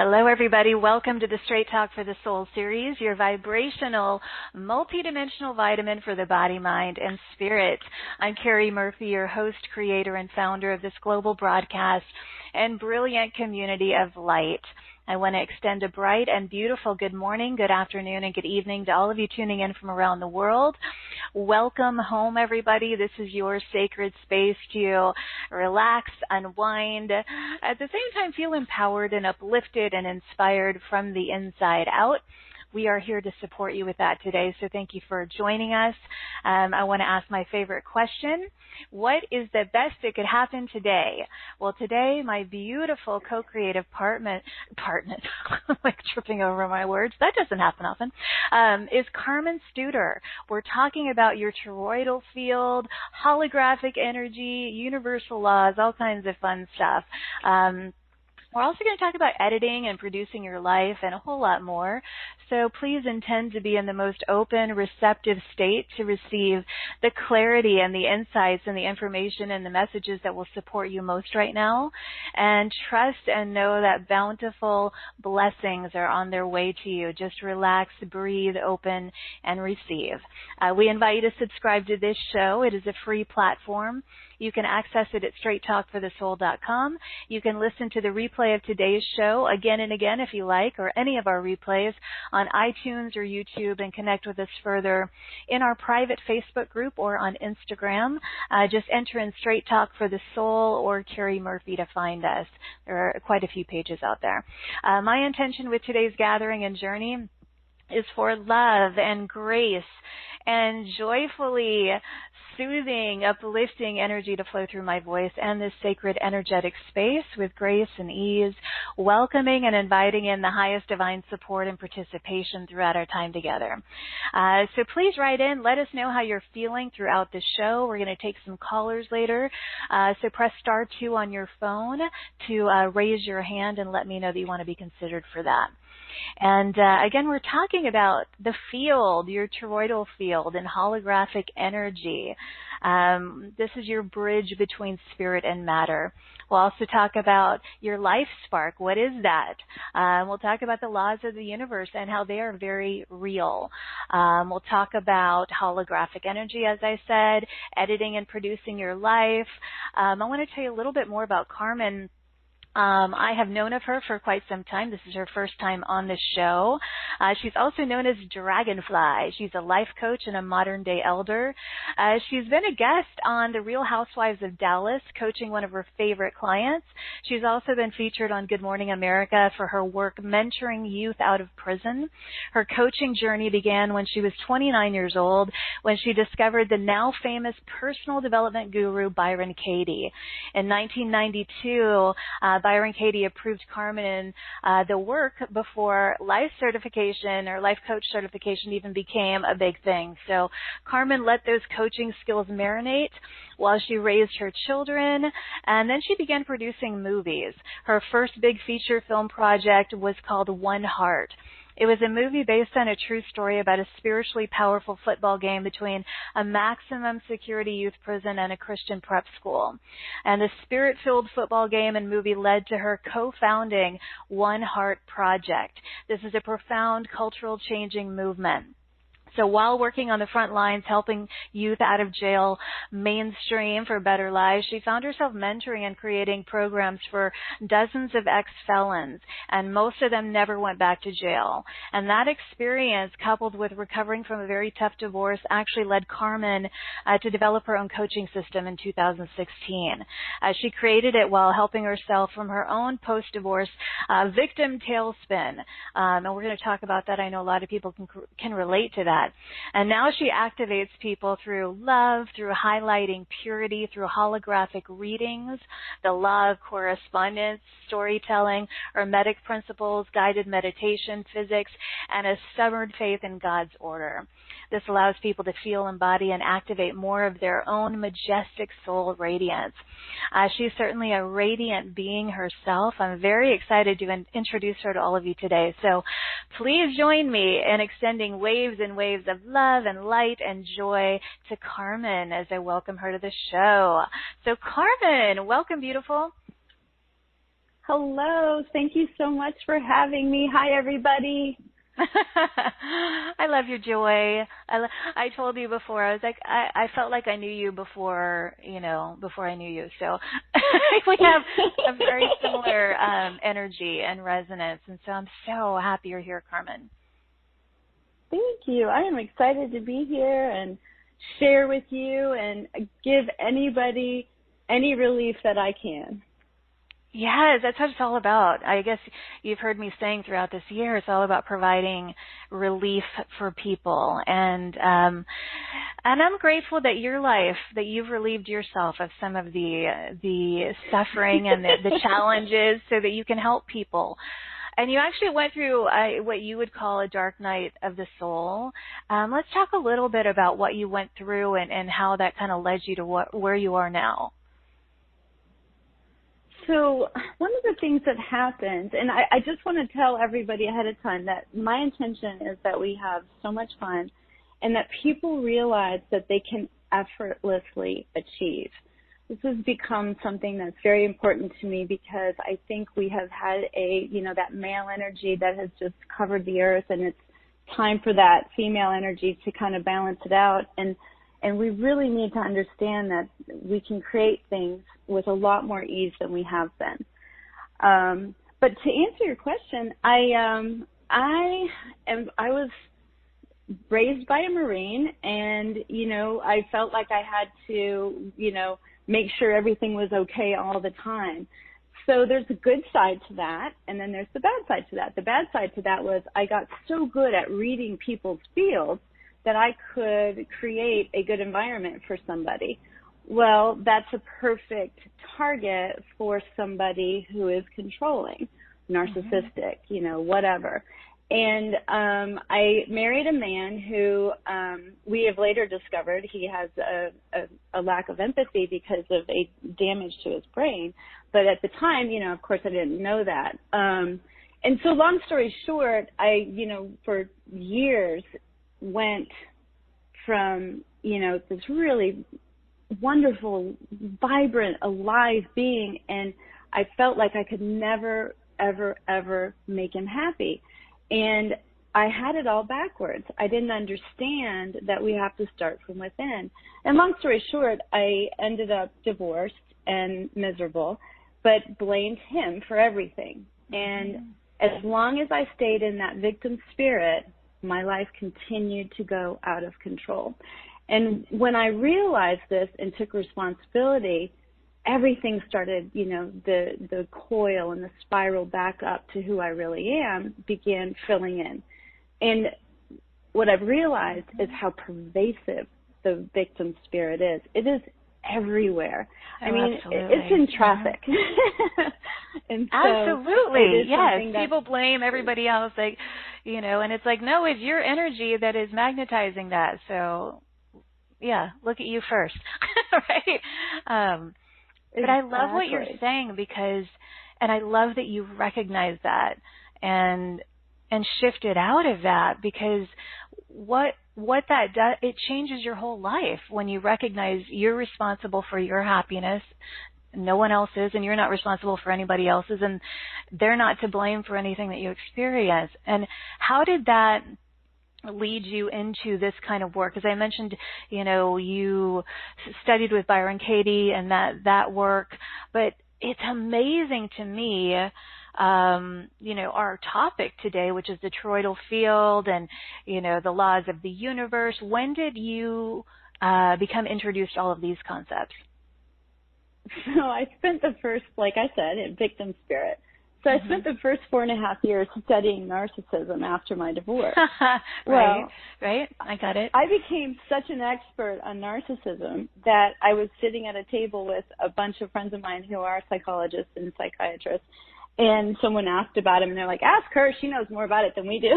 Hello, everybody. Welcome to the Straight Talk for the Soul series, your vibrational, multidimensional vitamin for the body, mind, and spirit. I'm Carrie Murphy, your host, creator, and founder of this global broadcast and brilliant community of light. I want to extend a bright and beautiful good morning, good afternoon, and good evening to all of you tuning in from around the world. Welcome home, everybody. This is your sacred space to relax, unwind, at the same time feel empowered and uplifted and inspired from the inside out. We are here to support you with that today, so thank you for joining us. I want to ask my favorite question. What is the best that could happen today? Well, today, my beautiful co-creative partner, I'm like tripping over my words. That doesn't happen often, is Carmen Studer. We're talking about your toroidal field, holographic energy, universal laws, all kinds of fun stuff. We're also going to talk about editing and producing your life and a whole lot more. So please intend to be in the most open, receptive state to receive the clarity and the insights and the information and the messages that will support you most right now. And trust and know that bountiful blessings are on their way to you. Just relax, breathe, open, and receive. We invite you to subscribe to this show. It is a free platform. You can access it at straighttalkforthesoul.com. You can listen to the replay of today's show again and again if you like, or any of our replays on iTunes or YouTube, and connect with us further in our private Facebook group or on Instagram. Just enter in Straight Talk for the Soul or Carrie Murphy to find us. There are quite a few pages out there. My intention with today's gathering and journey is for love and grace and joyfully soothing, uplifting energy to flow through my voice and this sacred energetic space with grace and ease, welcoming and inviting in the highest divine support and participation throughout our time together. So please write in. Let us know how you're feeling throughout the show. We're going to take some callers later. So press *2 on your phone to raise your hand and let me know that you want to be considered for that. And again, we're talking about the field, your toroidal field and holographic energy. This is your bridge between spirit and matter. We'll also talk about your life spark. What is that? We'll talk about the laws of the universe and how they are very real. We'll talk about holographic energy, as I said, editing and producing your life. I want to tell you a little bit more about Carmen. I have known of her for quite some time. This is her first time on the show. She's also known as Dragonfly. She's a life coach and a modern-day elder. She's been a guest on the Real Housewives of Dallas, coaching one of her favorite clients. She's also been featured on Good Morning America for her work mentoring youth out of prison. Her coaching journey began when she was 29 years old, when she discovered the now famous personal development guru, Byron Katie. In 1992, Byron Katie approved Carmen the work before life certification or life coach certification even became a big thing. So Carmen let those coaching skills marinate while she raised her children, and then she began producing movies. Her first big feature film project was called One Heart. It was a movie based on a true story about a spiritually powerful football game between a maximum security youth prison and a Christian prep school. And the spirit-filled football game and movie led to her co-founding One Heart Project. This is a profound cultural changing movement. So while working on the front lines, helping youth out of jail mainstream for better lives, she found herself mentoring and creating programs for dozens of ex-felons, and most of them never went back to jail. And that experience, coupled with recovering from a very tough divorce, actually led Carmen to develop her own coaching system in 2016. She created it while helping herself from her own post-divorce victim tailspin. And we're going to talk about that. I know a lot of people can relate to that. And now she activates people through love, through highlighting purity, through holographic readings, the Law of Correspondence, storytelling, hermetic principles, guided meditation, physics, and a stubborn faith in God's order. This allows people to feel, embody, and activate more of their own majestic soul radiance. She's certainly a radiant being herself. I'm very excited to introduce her to all of you today. So please join me in extending waves and waves of love and light and joy to Carmen as I welcome her to the show. So Carmen, welcome, beautiful. Hello. Thank you so much for having me. Hi, everybody. I love your joy. I told you before, I was like, I felt like I knew you before I knew you. So we have a very similar energy and resonance. And so I'm so happy you're here, Carmen. Thank you. I am excited to be here and share with you and give anybody any relief that I can. Yes, that's what it's all about. I guess you've heard me saying throughout this year, it's all about providing relief for people. And I'm grateful that your life, that you've relieved yourself of some of the suffering and the challenges so that you can help people. And you actually went through what you would call a dark night of the soul. Let's talk a little bit about what you went through and how that kind of led you to where you are now. So one of the things that happened, and I just want to tell everybody ahead of time that my intention is that we have so much fun and that people realize that they can effortlessly achieve. This has become something that's very important to me because I think we have had that male energy that has just covered the earth, and it's time for that female energy to kind of balance it out. And we really need to understand that we can create things with a lot more ease than we have been. But to answer your question, I was raised by a Marine, and I felt like I had to make sure everything was okay all the time. So there's a good side to that, and then there's the bad side to that. The bad side to that was I got so good at reading people's fields that I could create a good environment for somebody. Well, that's a perfect target for somebody who is controlling, narcissistic, whatever. And I married a man who we have later discovered he has a lack of empathy because of a damage to his brain. But at the time, of course, I didn't know that. And so long story short, I, for years went from, this really wonderful, vibrant, alive being, and I felt like I could never, ever, ever make him happy. And I had it all backwards. I didn't understand that we have to start from within. And long story short, I ended up divorced and miserable, but blamed him for everything. And as long as I stayed in that victim spirit, my life continued to go out of control. And when I realized this and took responsibility, everything started, the coil and the spiral back up to who I really am began filling in. And what I've realized is how pervasive the victim spirit is. It is everywhere. Oh, I mean, absolutely. It's in traffic. And so absolutely. Yes. People blame everybody else, and it's like, no, it's your energy that is magnetizing that. So, yeah, look at you first, right? But I love what you're saying and I love that you recognize that and shifted out of that, because what that does, it changes your whole life when you recognize you're responsible for your happiness. No one else is, and you're not responsible for anybody else's, and they're not to blame for anything that you experience. And how did that lead you into this kind of work? As I mentioned, you studied with Byron Katie and that work, but it's amazing to me, our topic today, which is the toroidal field and, the laws of the universe. When did you become introduced to all of these concepts? So I spent the first, like I said, in victim spirit. So I spent the first 4.5 years studying narcissism after my divorce. Right. I got it. I became such an expert on narcissism that I was sitting at a table with a bunch of friends of mine who are psychologists and psychiatrists, and someone asked about him, and they're like, ask her, she knows more about it than we do.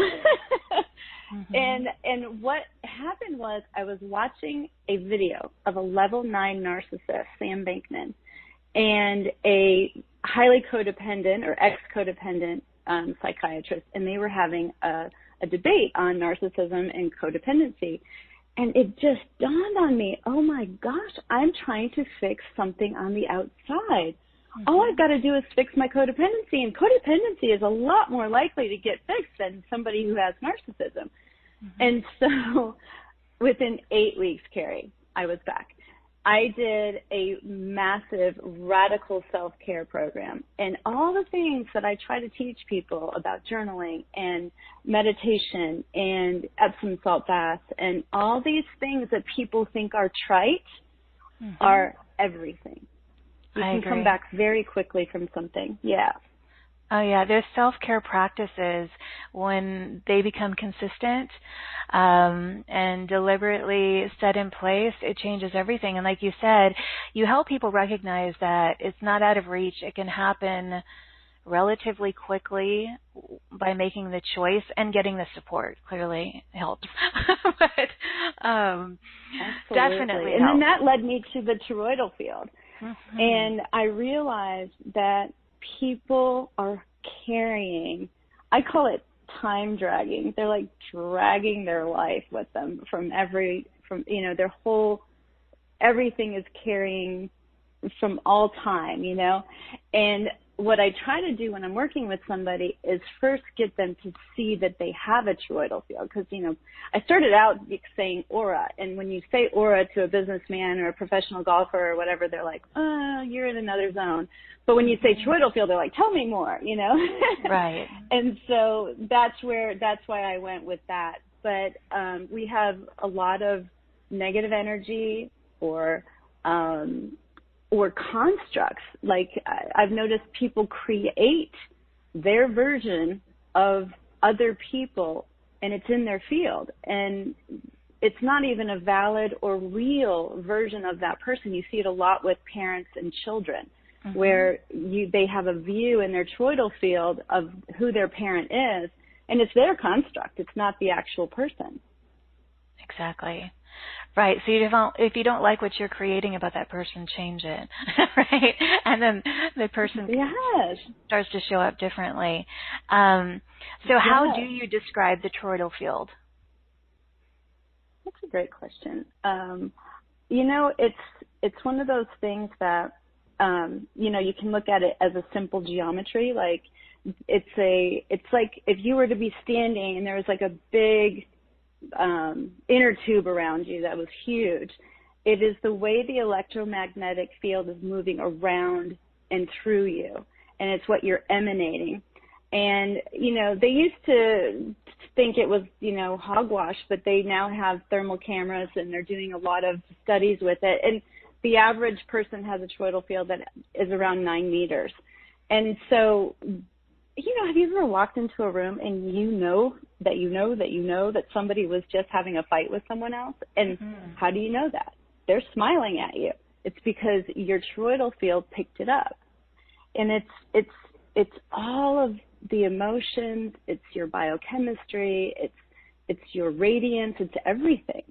And what happened was I was watching a video of a level 9 narcissist, Sam Bankman, and a highly codependent or ex-codependent psychiatrist, and they were having a debate on narcissism and codependency. And it just dawned on me, oh my gosh, I'm trying to fix something on the outside. all I've got to do is fix my codependency, and codependency is a lot more likely to get fixed than somebody who has narcissism. And so within 8 weeks, Carrie, I was back. I did a massive radical self-care program, and all the things that I try to teach people about journaling and meditation and Epsom salt baths and all these things that people think are trite are everything. You can come back very quickly from something. Yeah. Oh, yeah. There's self-care practices when they become consistent and deliberately set in place, it changes everything. And like you said, you help people recognize that it's not out of reach. It can happen relatively quickly by making the choice and getting the support. Clearly helps. But definitely And helps. then that led me to the toroidal field. And I realized that people are carrying, I call it time dragging. They're like dragging their life with them their whole, everything is carrying from all time, and what I try to do when I'm working with somebody is first get them to see that they have a toroidal field. Because, I started out saying aura. And when you say aura to a businessman or a professional golfer or whatever, they're like, oh, you're in another zone. But when you say toroidal field, they're like, tell me more, Right. And so that's why I went with that. But we have a lot of negative energy or constructs. Like I've noticed people create their version of other people, and it's in their field, and it's not even a valid or real version of that person. You see it a lot with parents and children, where they have a view in their toroidal field of who their parent is, and it's their construct. It's not the actual person. Exactly. Right. So if you don't like what you're creating about that person, change it. Right. And then the person starts to show up differently. So how do you describe the toroidal field? That's a great question. It's one of those things that, you can look at it as a simple geometry. Like it's like if you were to be standing and there was like a big inner tube around you that was huge. It is the way the electromagnetic field is moving around and through you, and it's what you're emanating. And they used to think it was hogwash, but they now have thermal cameras and they're doing a lot of studies with it. And the average person has a toroidal field that is around 9 meters. And so have you ever walked into a room and that somebody was just having a fight with someone else? And how do you know that? They're smiling at you. It's because your toroidal field picked it up. And it's all of the emotions, it's your biochemistry, it's your radiance, it's everything.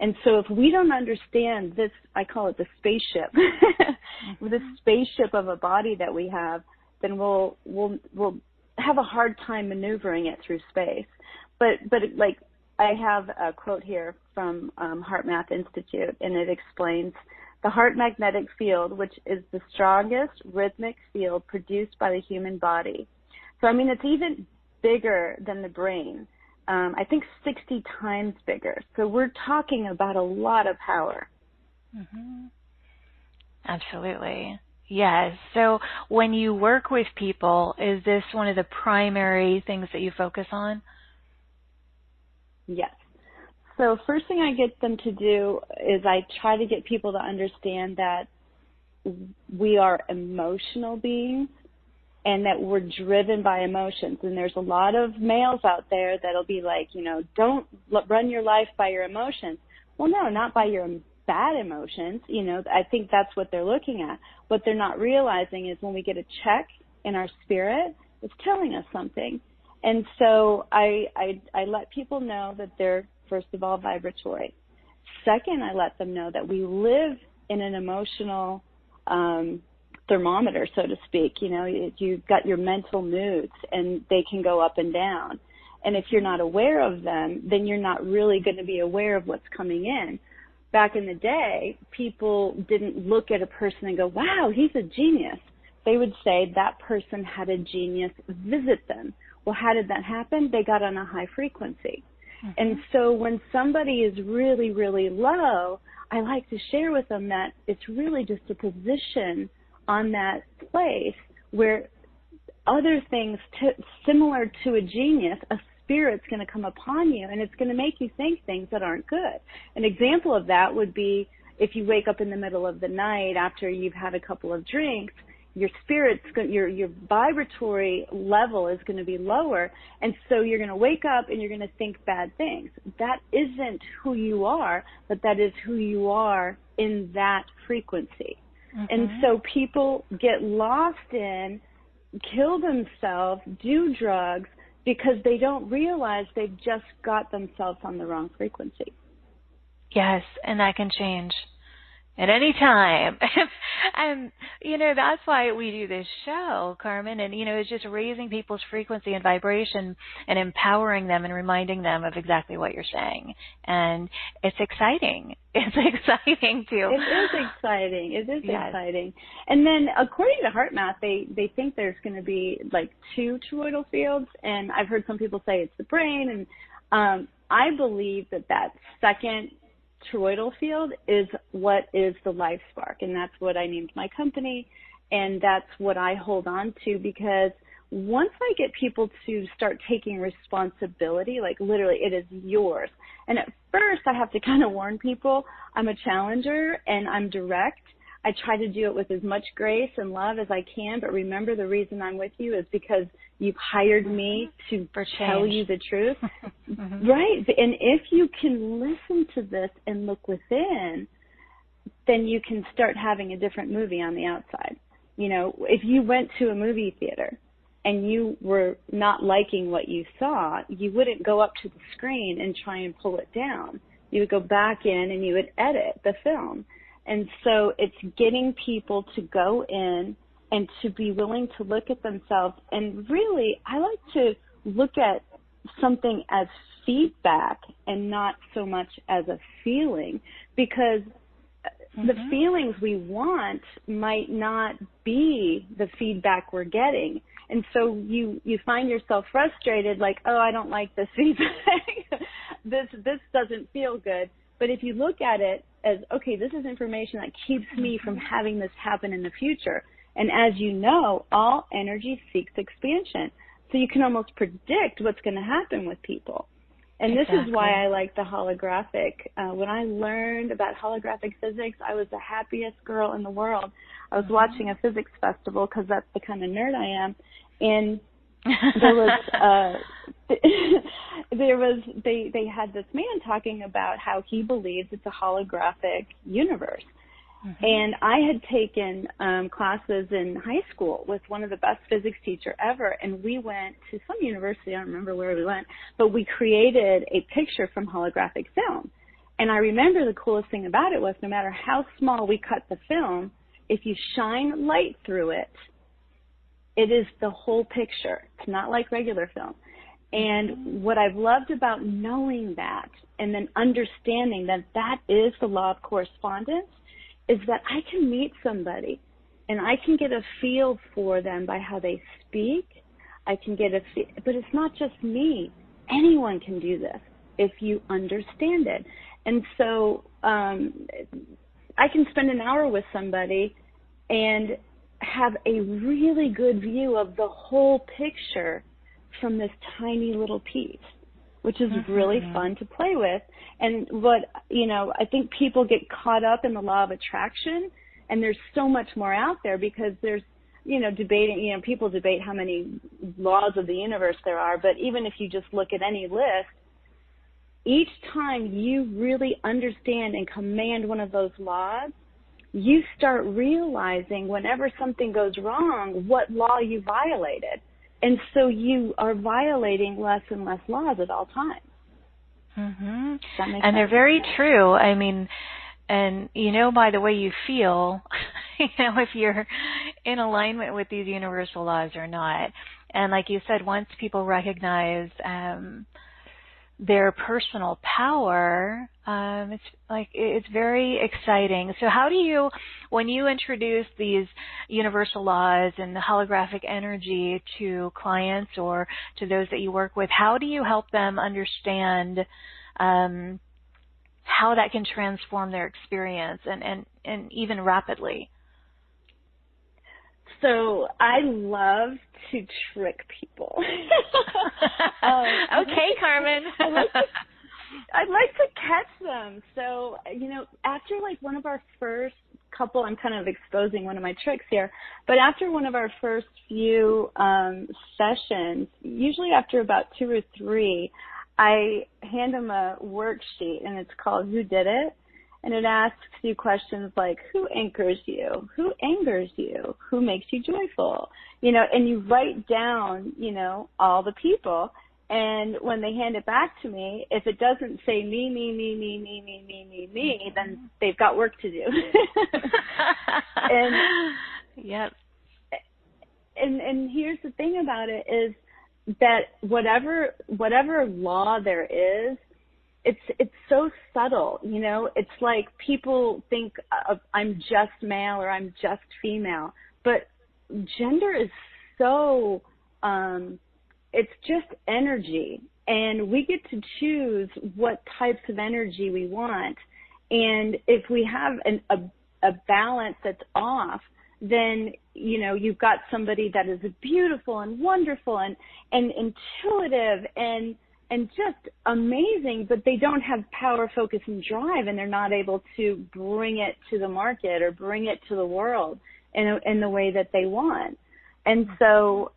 And so if we don't understand this, I call it the spaceship, the spaceship of a body that we have, then we'll have a hard time maneuvering it through space. But like I have a quote here from Heart Math Institute, and it explains the heart magnetic field, which is the strongest rhythmic field produced by the human body. So, it's even bigger than the brain. I think 60 times bigger. So we're talking about a lot of power. Absolutely. Yes. So when you work with people, is this one of the primary things that you focus on? Yes. So first thing I get them to do is I try to get people to understand that we are emotional beings and that we're driven by emotions. And there's a lot of males out there that'll be like, don't run your life by your emotions. Well, no, not by your bad emotions. I think that's what they're looking at. What they're not realizing is when we get a check in our spirit, it's telling us something. And so I let people know that they're, first of all, vibratory. Second, I let them know that we live in an emotional thermometer, so to speak. You've got your mental moods, and they can go up and down. And if you're not aware of them, then you're not really going to be aware of what's coming in. Back in the day, people didn't look at a person and go, wow, he's a genius. they would say that person had a genius visit them. Well, how did that happen? They got on a high frequency. And so when somebody is really, really low, I like to share with them that it's really just a position on that place where other things similar to a genius, a spirit's going to come upon you, and it's going to make you think things that aren't good. An example of that would be if you wake up in the middle of the night after you've had a couple of drinks, your spirit's your vibratory level is going to be lower, and so you're going to wake up and you're going to think bad things. That isn't who you are, but that is who you are in that frequency. And so people get lost in, kill themselves, do drugs, because they don't realize they've just got themselves on the wrong frequency. Yes, and that can change at any time. And, that's why we do this show, Carmen, and, it's just raising people's frequency and vibration and empowering them and reminding them of exactly what you're saying. And it's exciting. It's exciting, too. It is exciting. It is exciting. And then, according to HeartMath, they think there's going to be, like, 2 toroidal fields, and I've heard some people say it's the brain, and I believe that second toroidal field is what is the life spark, and that's what I named my company, and that's what I hold on to, because once I get people to start taking responsibility, like literally it is yours, and at first I have to kind of warn people, I'm a challenger and I'm direct. I try to do it with as much grace and love as I can, but remember the reason I'm with you is because you've hired me to tell you the truth. Right. And if you can listen to this and look within, then you can start having a different movie on the outside. If you went to a movie theater and you were not liking what you saw, you wouldn't go up to the screen and try and pull it down. You would go back in and you would edit the film. And so it's getting people to go in and to be willing to look at themselves. And really, I like to look at something as feedback and not so much as a feeling, because the feelings we want might not be the feedback we're getting. And so you find yourself frustrated, like, oh, I don't like this feedback. This doesn't feel good. But if you look at it as, okay, this is information that keeps me from having this happen in the future. And as you know, all energy seeks expansion. So you can almost predict what's going to happen with people. And this is why I like the holographic. When I learned about holographic physics, I was the happiest girl in the world. I was watching a physics festival because that's the kind of nerd I am. And they had this man talking about how he believes it's a holographic universe. And I had taken classes in high school with one of the best physics teacher ever, and we went to some university, I don't remember where we went, but we created a picture from holographic film. And I remember the coolest thing about it was no matter how small we cut the film, if you shine light through it, it is the whole picture. It's not like regular film. And what I've loved about knowing that and then understanding that that is the law of correspondence is that I can meet somebody and I can get a feel for them by how they speak. I can get but it's not just me. Anyone can do this if you understand it. And so I can spend an hour with somebody and have a really good view of the whole picture from this tiny little piece, which is really fun to play with. And I think people get caught up in the law of attraction, and there's so much more out there because there's, debating, people debate how many laws of the universe there are, but even if you just look at any list, each time you really understand and command one of those laws, you start realizing whenever something goes wrong, what law you violated. And so you are violating less and less laws at all times. And they're very true. I mean, and by the way you feel, if you're in alignment with these universal laws or not. And like you said, once people recognize their personal power, it's very exciting. So how do you, when you introduce these universal laws and the holographic energy to clients or to those that you work with, how do you help them understand how that can transform their experience and even rapidly? So I love to trick people. Okay, Carmen. I'd like to catch them. So, after like one of our first couple, I'm kind of exposing one of my tricks here, but after one of our first few sessions, usually after about 2 or 3, I hand them a worksheet, and it's called Who Did It? And it asks you questions like, who anchors you? Who angers you? Who makes you joyful? And you write down, all the people. And when they hand it back to me, if it doesn't say me, then they've got work to do. And yep. And here's the thing about it is that whatever law there is, it's so subtle, It's like people think of, I'm just male or I'm just female, but gender is so, it's just energy, and we get to choose what types of energy we want. And if we have a balance that's off, then, you've got somebody that is beautiful and wonderful and intuitive and just amazing, but they don't have power, focus, and drive, and they're not able to bring it to the market or bring it to the world in the way that they want. And so,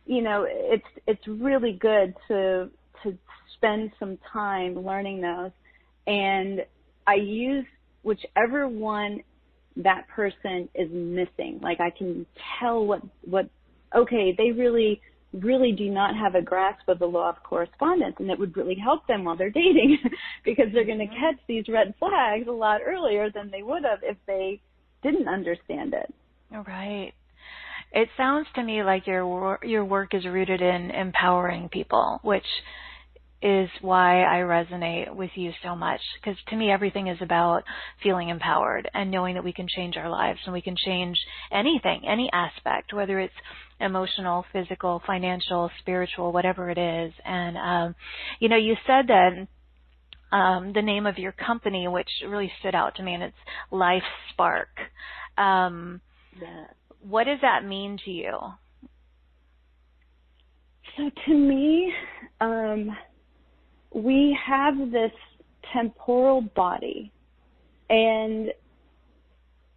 it's really good to spend some time learning those. And I use whichever one that person is missing. Like I can tell what okay, they really do not have a grasp of the law of correspondence, and it would really help them while they're dating because they're going to catch these red flags a lot earlier than they would have if they didn't understand it. All right. It sounds to me like your work is rooted in empowering people, which is why I resonate with you so much, because to me everything is about feeling empowered and knowing that we can change our lives and we can change anything, any aspect, whether it's emotional, physical, financial, spiritual, whatever it is. And, you said that the name of your company, which really stood out to me, and it's Life Spark. What does that mean to you? So to me, we have this temporal body, and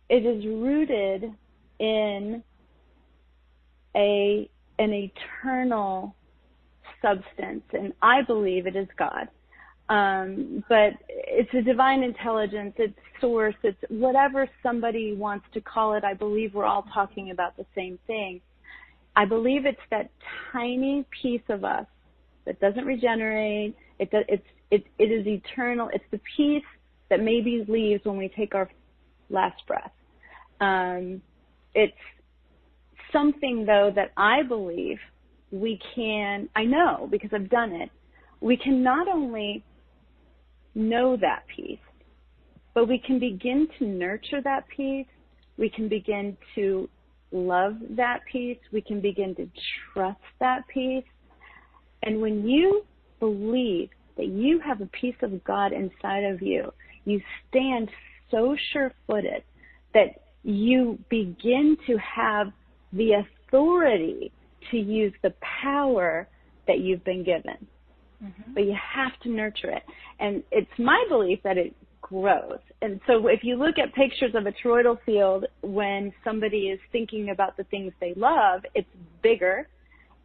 it is rooted in an eternal substance, and I believe it is God. But it's a divine intelligence, it's source, it's whatever somebody wants to call it. I believe we're all talking about the same thing. I believe it's that tiny piece of us that doesn't regenerate. It is eternal. It's the piece that maybe leaves when we take our last breath. It's something, though, that I believe we can, I know because I've done it, we can not only know that piece, but we can begin to nurture that piece. We can begin to love that piece. We can begin to trust that piece. And when you believe that you have a piece of God inside of you, you stand so sure-footed that you begin to have the authority to use the power that you've been given. Mm-hmm. But you have to nurture it. And it's my belief that it grows. And so if you look at pictures of a toroidal field when somebody is thinking about the things they love, it's bigger.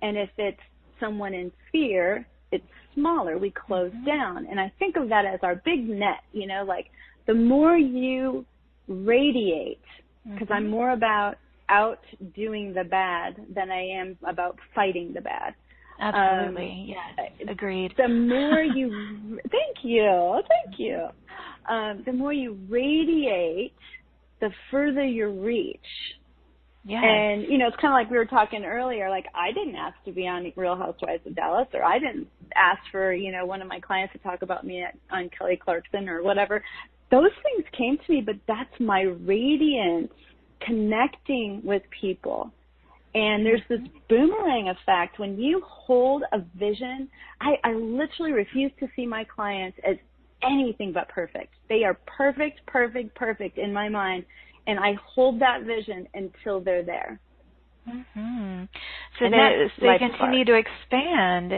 And if it's someone in fear, it's smaller. We close mm-hmm. down. And I think of that as our big net, like the more you radiate, because mm-hmm. I'm more about outdoing the bad than I am about fighting the bad. Absolutely. Yes. Agreed. The more you, thank you. The more you radiate, the further you reach. Yes. And, it's kind of like we were talking earlier, like I didn't ask to be on Real Housewives of Dallas, or I didn't ask for, one of my clients to talk about me on Kelly Clarkson or whatever. Those things came to me, but that's my radiance connecting with people. And there's this boomerang effect. When you hold a vision, I literally refuse to see my clients as anything but perfect. They are perfect, perfect, perfect in my mind. And I hold that vision until they're there. Mm-hmm. So they continue to expand.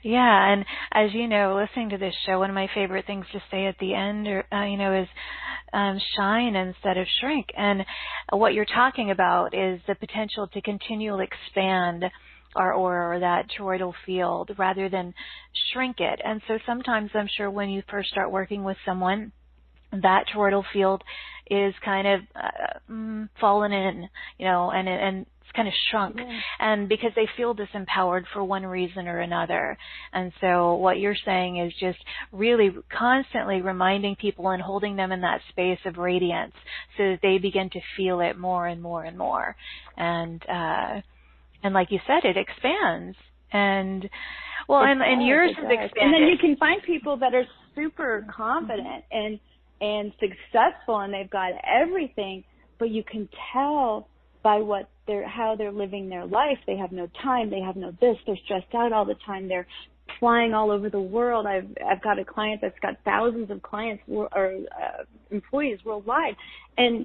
Yeah, and as you know, listening to this show, one of my favorite things to say at the end, is shine instead of shrink. And what you're talking about is the potential to continually expand our aura or that toroidal field rather than shrink it. And so sometimes I'm sure when you first start working with someone, that toroidal field is kind of fallen in, and it's kind of shrunk, and because they feel disempowered for one reason or another. And so what you're saying is just really constantly reminding people and holding them in that space of radiance so that they begin to feel it more and more and more. And like you said, it expands. And well, and yours has expanded. And then you can find people that are super confident and successful, and they've got everything, but you can tell by how they're living their life. They have no time, they have no this, they're stressed out all the time, they're flying all over the world. I've got a client that's got thousands of clients or employees worldwide, and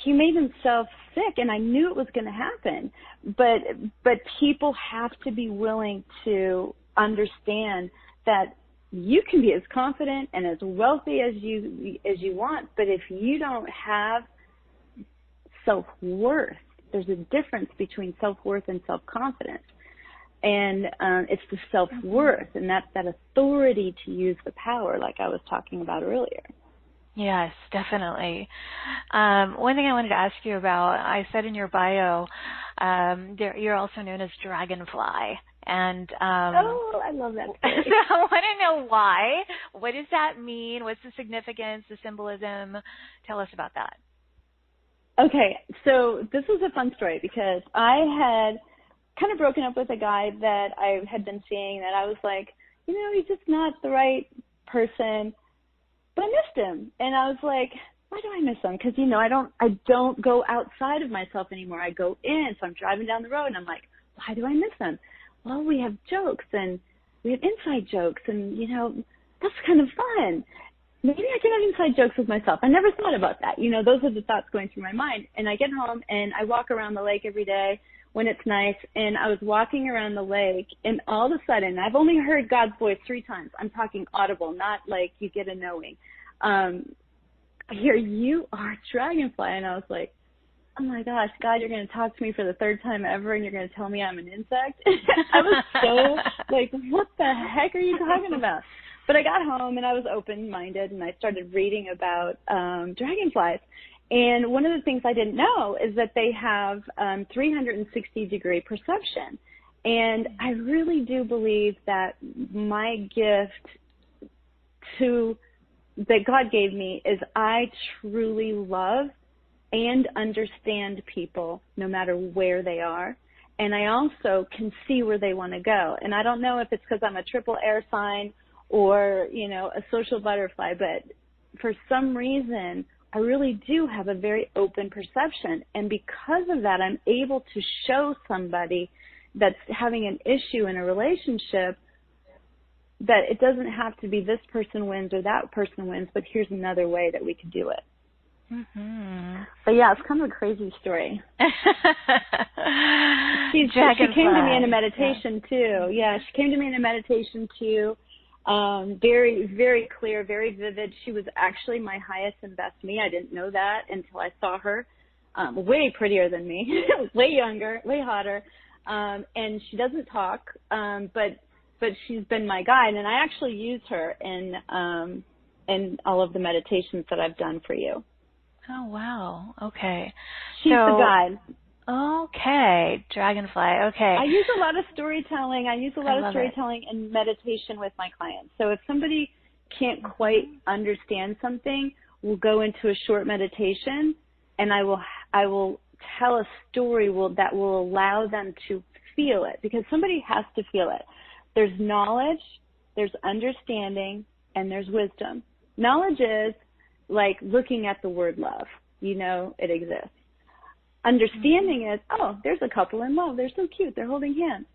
he made himself sick, and I knew it was going to happen. But people have to be willing to understand that you can be as confident and as wealthy as you want, but if you don't have self-worth, there's a difference between self-worth and self-confidence. And it's the self-worth, and that's that authority to use the power like I was talking about earlier. Yes, definitely. One thing I wanted to ask you about, I said in your bio, you're also known as Dragonfly. And I love that. So I want to know why. What does that mean? What's the significance, the symbolism? Tell us about that. Okay, so this was a fun story because I had kind of broken up with a guy that I had been seeing that I was like, he's just not the right person, but I missed him. And I was like, why do I miss him? Because, I don't go outside of myself anymore. I go in. So I'm driving down the road and I'm like, why do I miss him? Well, we have jokes and we have inside jokes and, that's kind of fun. Maybe I can have inside jokes with myself. I never thought about that. Those are the thoughts going through my mind. And I get home and I walk around the lake every day when it's nice. And I was walking around the lake and all of a sudden, I've only heard God's voice 3 times. I'm talking audible, not like you get a knowing. I hear, you are Dragonfly. And I was like, oh my gosh, God, you're going to talk to me for the 3rd time ever and you're going to tell me I'm an insect? I was so like, what the heck are you talking about? But I got home and I was open-minded and I started reading about dragonflies. And one of the things I didn't know is that they have 360-degree perception. And I really do believe that my gift that God gave me is I truly love and understand people no matter where they are. And I also can see where they want to go. And I don't know if it's because I'm a triple air sign or, a social butterfly, but for some reason, I really do have a very open perception. And because of that, I'm able to show somebody that's having an issue in a relationship that it doesn't have to be this person wins or that person wins, but here's another way that we could do it. Mm-hmm. But yeah, it's kind of a crazy story. She came to me in a meditation too. Yeah, she came to me in a meditation too. Very, very clear, very vivid. She was actually my highest and best me. I didn't know that until I saw her. Way prettier than me, way younger, way hotter. And she doesn't talk, but she's been my guide. And I actually use her in all of the meditations that I've done for you. Oh, wow. Okay. She's the guide. Okay. Dragonfly. Okay. I use a lot of storytelling. I use a lot of storytelling and meditation with my clients. So if somebody can't quite understand something, we'll go into a short meditation and I will tell a story that will allow them to feel it, because somebody has to feel it. There's knowledge, there's understanding, and there's wisdom. Knowledge is like looking at the word love. You know it exists. Understanding is, oh, there's a couple in love. They're so cute. They're holding hands.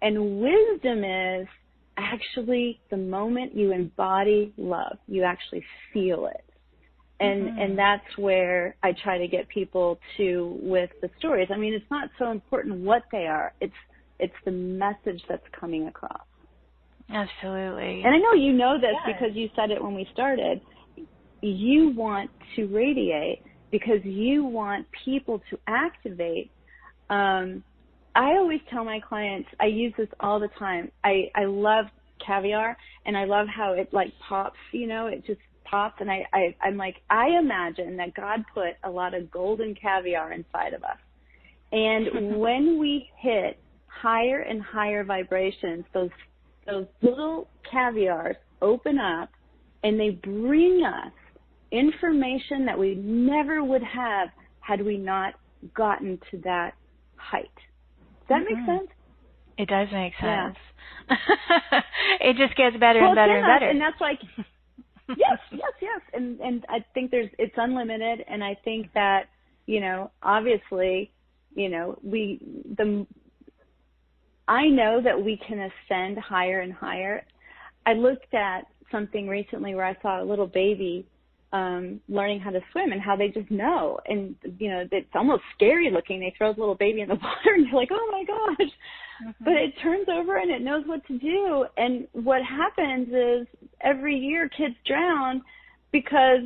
And wisdom is actually the moment you embody love. You actually feel it. And that's where I try to get people to with the stories. I mean, it's not so important what they are. It's the message that's coming across. Absolutely. And I know you know this because you said it when we started. You want to radiate because you want people to activate. I always tell my clients, I use this all the time. I love caviar, and I love how it like pops, you know, it just pops. And I'm like, I imagine that God put a lot of golden caviar inside of us. And when we hit higher and higher vibrations, those little caviars open up and they bring us information that we never would have had we not gotten to that height. Does that make sense? It does make sense. Yeah. It just gets better and better and better. And that's like, yes. And I think it's unlimited. And I think that, you know, obviously, you know, I know that we can ascend higher and higher. I looked at something recently where I saw a little baby learning how to swim and how they just know. And, you know, it's almost scary looking. They throw the little baby in the water and you're like, oh, my gosh. But it turns over and it knows what to do. And what happens is every year kids drown because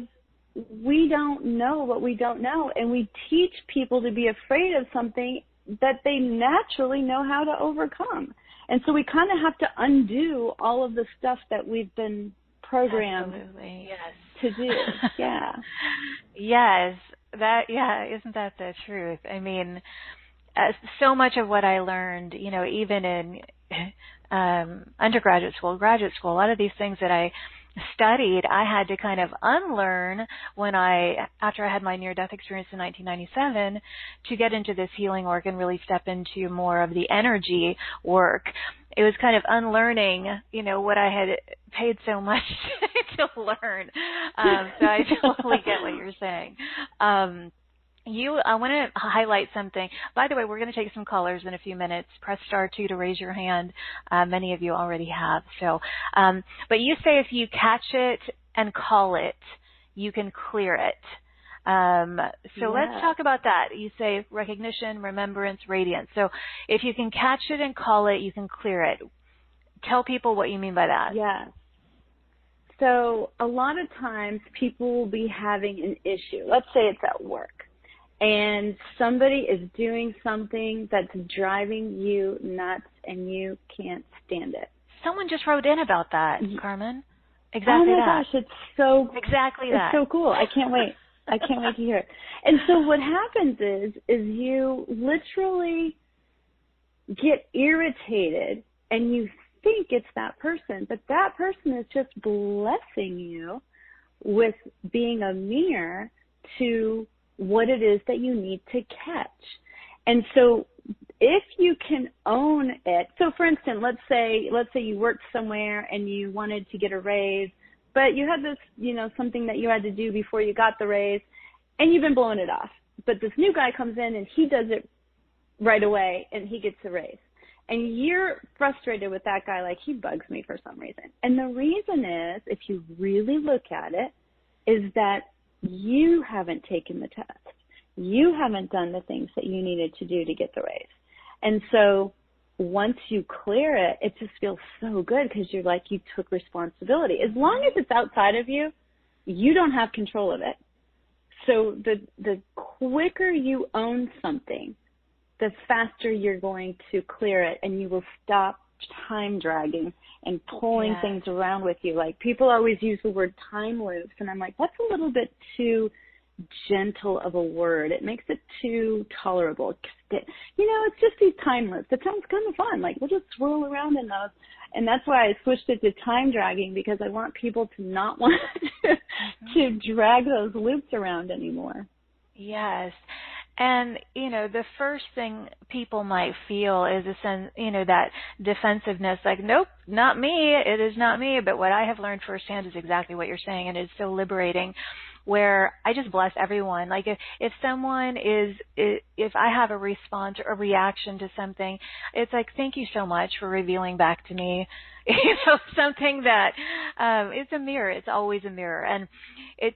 we don't know what we don't know. And we teach people to be afraid of something that they naturally know how to overcome. And so we kind of have to undo all of the stuff that we've been programmed to do. Yeah. Yes. Isn't that the truth? I mean, so much of what I learned, you know, even in undergraduate school, graduate school, a lot of these things that I studied, I had to kind of unlearn after I had my near-death experience in 1997 to get into this healing work and really step into more of the energy work. It was kind of unlearning, you know, what I had paid so much to learn. So I totally get what you're saying. I want to highlight something. By the way, we're going to take some callers in a few minutes. Press *2 to raise your hand. Many of you already have. So, but you say if you catch it and call it, you can clear it. Let's talk about that. You say recognition, remembrance, radiance. So if you can catch it and call it, you can clear it. Tell people what you mean by that. Yeah. So a lot of times people will be having an issue. Let's say it's at work. And somebody is doing something that's driving you nuts and you can't stand it. Someone just wrote in about that, Carmen. Exactly that. Oh my gosh, it's so exactly that. It's so cool. I can't wait. I can't wait to hear it. And so what happens is you literally get irritated and you think it's that person, but that person is just blessing you with being a mirror to what it is that you need to catch. And so if you can own it, so for instance, let's say you worked somewhere and you wanted to get a raise, but you had this, you know, something that you had to do before you got the raise, and you've been blowing it off. But this new guy comes in and he does it right away and he gets the raise. And you're frustrated with that guy, like, he bugs me for some reason. And the reason is, if you really look at it, is that you haven't taken the test. You haven't done the things that you needed to do to get the raise. And so once you clear it, it just feels so good because you're like, you took responsibility. As long as it's outside of you, you don't have control of it. So the quicker you own something, the faster you're going to clear it, and you will stop time dragging and pulling things around with you. Like, people always use the word time loops, and I'm like, that's a little bit too gentle of a word. It makes it too tolerable. You know, it's just these time loops. It sounds kind of fun. Like, we'll just swirl around in those. And that's why I switched it to time dragging, because I want people to not want to drag those loops around anymore. Yes. And, the first thing people might feel is a sense, that defensiveness, like, nope, not me, it is not me. But what I have learned firsthand is exactly what you're saying, and it's so liberating, where I just bless everyone. Like, if someone if I have a response or a reaction to something, it's like, thank you so much for revealing back to me, something that, it's a mirror. It's always a mirror. And it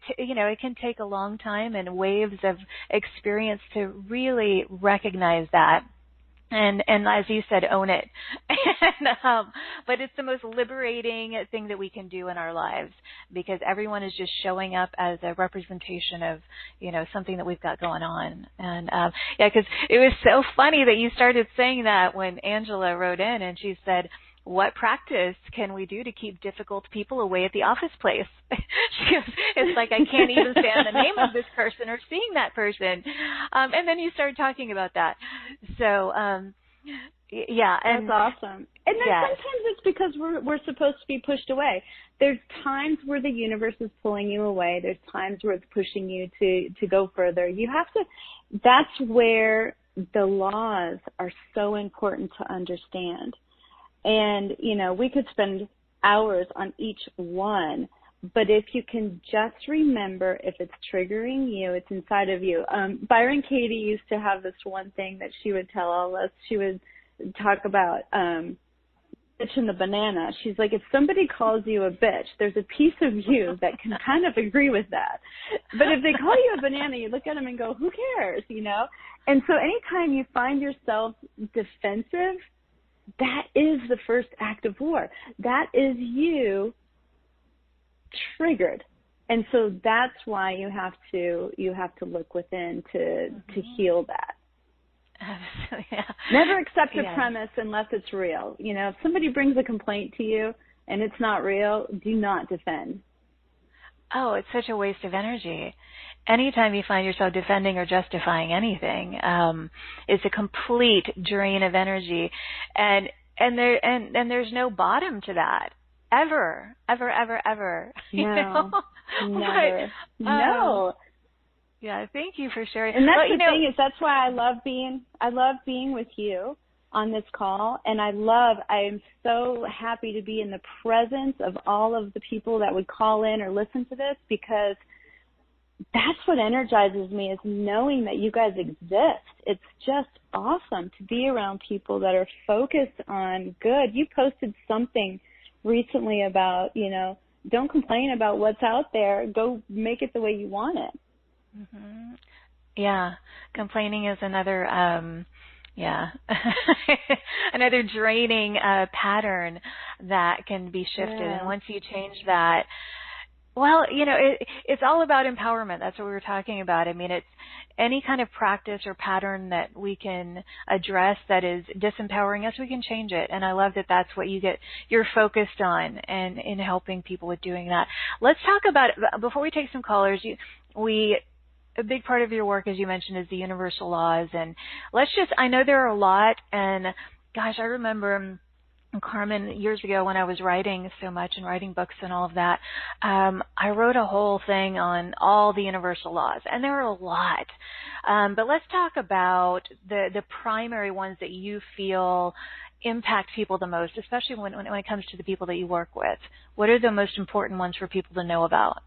can take a long time and waves of experience to really recognize that. And as you said, own it. But it's the most liberating thing that we can do in our lives, because everyone is just showing up as a representation of, something that we've got going on. And because it was so funny that you started saying that when Angela wrote in and she said, what practice can we do to keep difficult people away at the office place? She goes, it's like, I can't even stand the name of this person or seeing that person. And then you started talking about that. So, yeah. And, that's awesome. And then sometimes it's because we're supposed to be pushed away. There's times where the universe is pulling you away. There's times where it's pushing you to go further. You have to, that's where the laws are so important to understand. And, we could spend hours on each one, but if you can just remember, if it's triggering you, it's inside of you. Byron Katie used to have this one thing that she would tell all of us. She would talk about bitch and the banana. She's like, if somebody calls you a bitch, there's a piece of you that can kind of agree with that. But if they call you a banana, you look at them and go, who cares, And so anytime you find yourself defensive, that is the first act of war. That is you triggered. And so that's why you have to look within to heal that. Yeah. Never accept a premise unless it's real. If somebody brings a complaint to you and it's not real, do not defend. Oh, it's such a waste of energy. Anytime you find yourself defending or justifying anything, it's a complete drain of energy, and there's no bottom to that, ever. No, never. No. Yeah, thank you for sharing. And that's the thing is, that's why I love being with you on this call, and I am so happy to be in the presence of all of the people that would call in or listen to this, because that's what energizes me, is knowing that you guys exist. It's just awesome to be around people that are focused on good. You posted something recently about, don't complain about what's out there. Go make it the way you want it. Mm-hmm. Yeah. Complaining is another, another draining pattern that can be shifted. Yeah. And once you change that, well, it's all about empowerment. That's what we were talking about. I mean, it's any kind of practice or pattern that we can address that is disempowering us, we can change it. And I love that that's what you're focused on, and in helping people with doing that. Let's talk about, before we take some callers, a big part of your work, as you mentioned, is the universal laws. And I know there are a lot, and gosh, I remember Carmen, years ago when I was writing so much and writing books and all of that, I wrote a whole thing on all the universal laws, and there are a lot. But let's talk about the primary ones that you feel impact people the most, especially when it comes to the people that you work with. What are the most important ones for people to know about?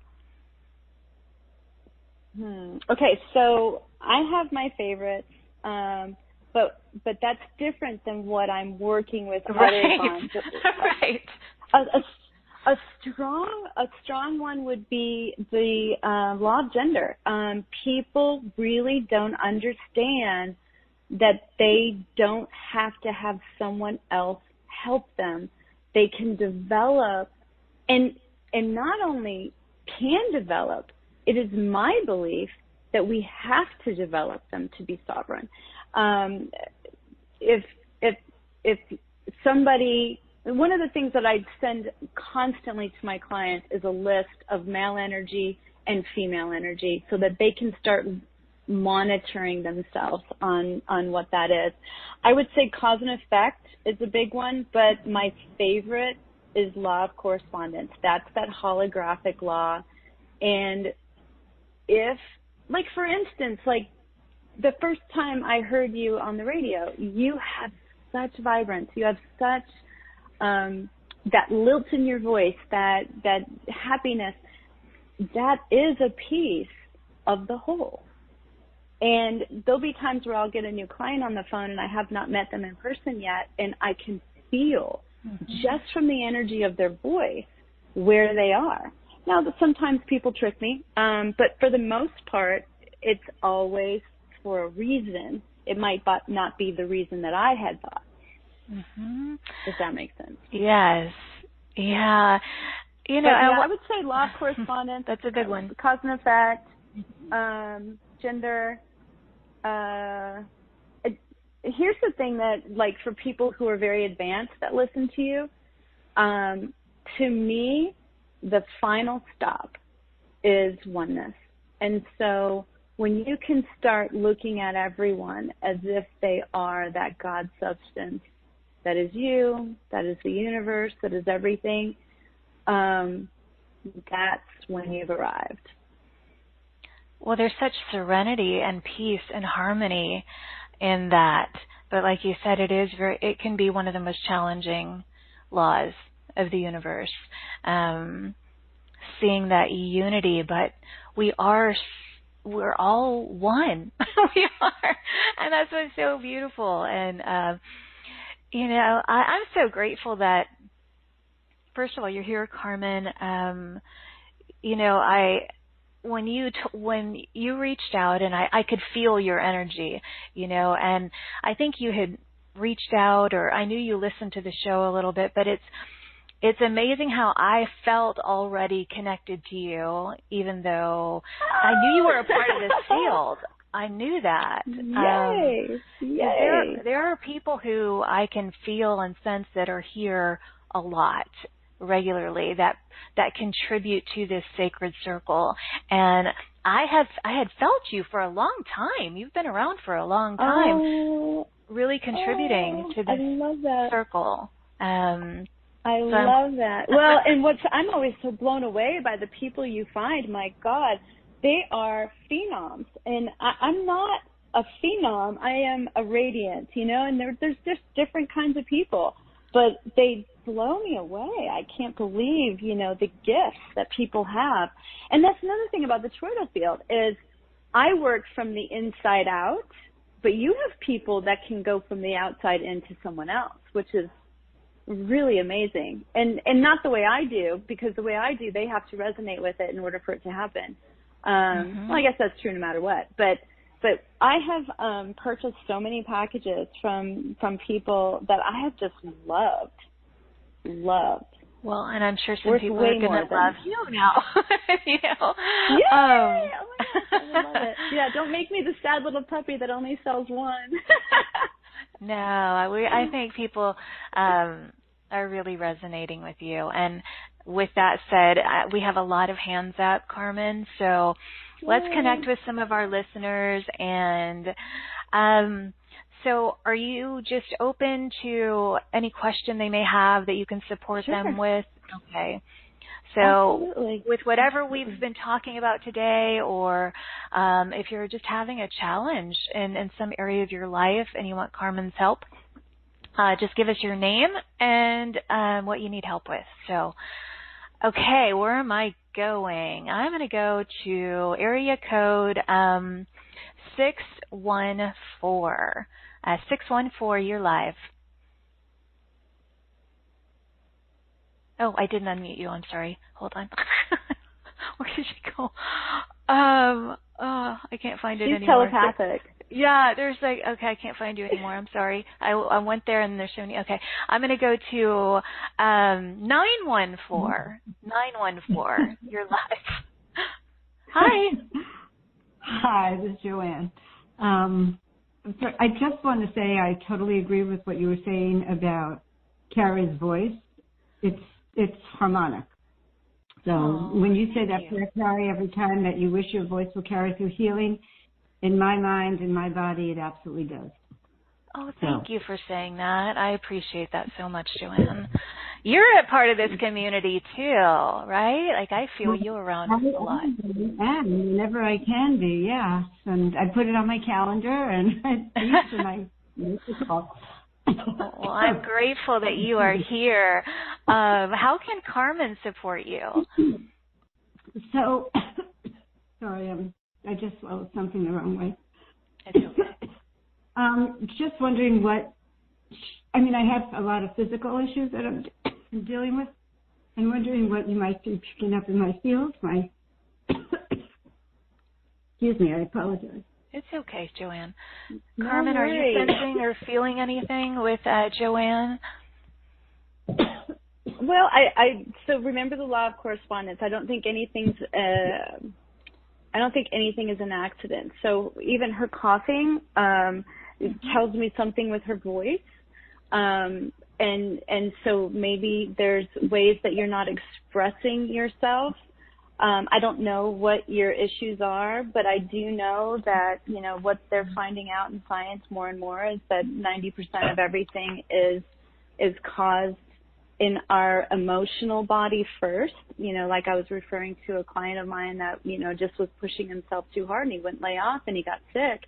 Okay, so I have my favorites. But that's different than what I'm working with others on. Right. A strong one would be the law of gender. People really don't understand that they don't have to have someone else help them. They can develop, and not only can develop, it is my belief that we have to develop them to be sovereign. If somebody, one of the things that I send constantly to my clients is a list of male energy and female energy, so that they can start monitoring themselves on what that is. I would say cause and effect is a big one, but my favorite is Law of Correspondence. That's that holographic law. And if, like, for instance, like, the first time I heard you on the radio, you have such vibrance. You have such that lilt in your voice, that happiness. That is a piece of the whole. And there'll be times where I'll get a new client on the phone and I have not met them in person yet, and I can feel just from the energy of their voice where they are. Now, sometimes people trick me, but for the most part, it's always for a reason. It might not be the reason that I had thought. If that makes sense. Yes. Yeah. You know, I would say Law of Correspondence. That's a big one. Cause and effect, gender. Here's the thing that, like, for people who are very advanced that listen to you, to me, the final stop is oneness. And so when you can start looking at everyone as if they are that God substance that is you, that is the universe, that is everything, that's when you've arrived. Well, there's such serenity and peace and harmony in that. But like you said, it can be one of the most challenging laws of the universe. Seeing that unity, but we're all one. We are. And that's what's so beautiful. And, you know, I'm so grateful that, first of all, you're here, Carmen. You know, when you reached out, and I could feel your energy, you know, and I think you had reached out, or I knew you listened to the show a little bit, but it's amazing how I felt already connected to you, even though I knew you were a part of this field. I knew that. Yay. There are people who I can feel and sense that are here a lot, regularly, that contribute to this sacred circle. And I had felt you for a long time. You've been around for a long time, really contributing to this circle. I love that. Well, and I'm always so blown away by the people you find. My God, they are phenoms. And I'm not a phenom. I am a radiant, you know, and there's just different kinds of people. But they blow me away. I can't believe, you know, the gifts that people have. And that's another thing about the toroidal field is I work from the inside out, but you have people that can go from the outside into someone else, which is really amazing. And not the way I do, because the way I do, they have to resonate with it in order for it to happen. Well, I guess that's true no matter what. But I have purchased so many packages from people that I have just loved. Well, and I'm sure some people are going to love you now. You know? Yeah. Oh my gosh, I love it. Yeah, don't make me the sad little puppy that only sells one. No, I think people are really resonating with you. And with that said, we have a lot of hands up, Carmen. So let's connect with some of our listeners. And so are you just open to any question they may have that you can support them with? Okay. So absolutely. With whatever we've been talking about today, or if you're just having a challenge in some area of your life and you want Carmen's help, just give us your name and what you need help with. So, okay, where am I going? I'm going to go to area code 614. 614, you're live. Oh, I didn't unmute you. I'm sorry. Hold on. Where did she go? I can't find it anymore. She's telepathic. Yeah, there's okay, I can't find you anymore. I'm sorry. I went there and there's so many. Okay, I'm going to go to 914. 914. You're live. Hi. Hi, this is Joanne. I just want to say I totally agree with what you were saying about Carrie's voice. It's harmonic. So when you say that prayer, Carrie, every time that you wish your voice will carry through healing, in my mind, in my body, it absolutely does. Oh, thank you for saying that. I appreciate that so much, Joanne. You're a part of this community too, right? Like I feel you around us a lot. And whenever I can be, yeah. And I put it on my calendar and I use it in my Well, I'm grateful that you are here. How can Carmen support you? So, sorry, I just swallowed something the wrong way. It's okay. Just wondering I have a lot of physical issues that I'm dealing with. I'm wondering what you might be picking up in my field. Excuse me, I apologize. It's okay, Joanne. No Carmen, are worries. you sensing or feeling anything with Joanne? Well, so remember the law of correspondence. I don't think anything is an accident. So even her coughing it tells me something with her voice. And so maybe there's ways that you're not expressing yourself. I don't know what your issues are, but I do know that, what they're finding out in science more and more is that 90% of everything is caused in our emotional body first. Like I was referring to a client of mine that, just was pushing himself too hard and he wouldn't lay off and he got sick.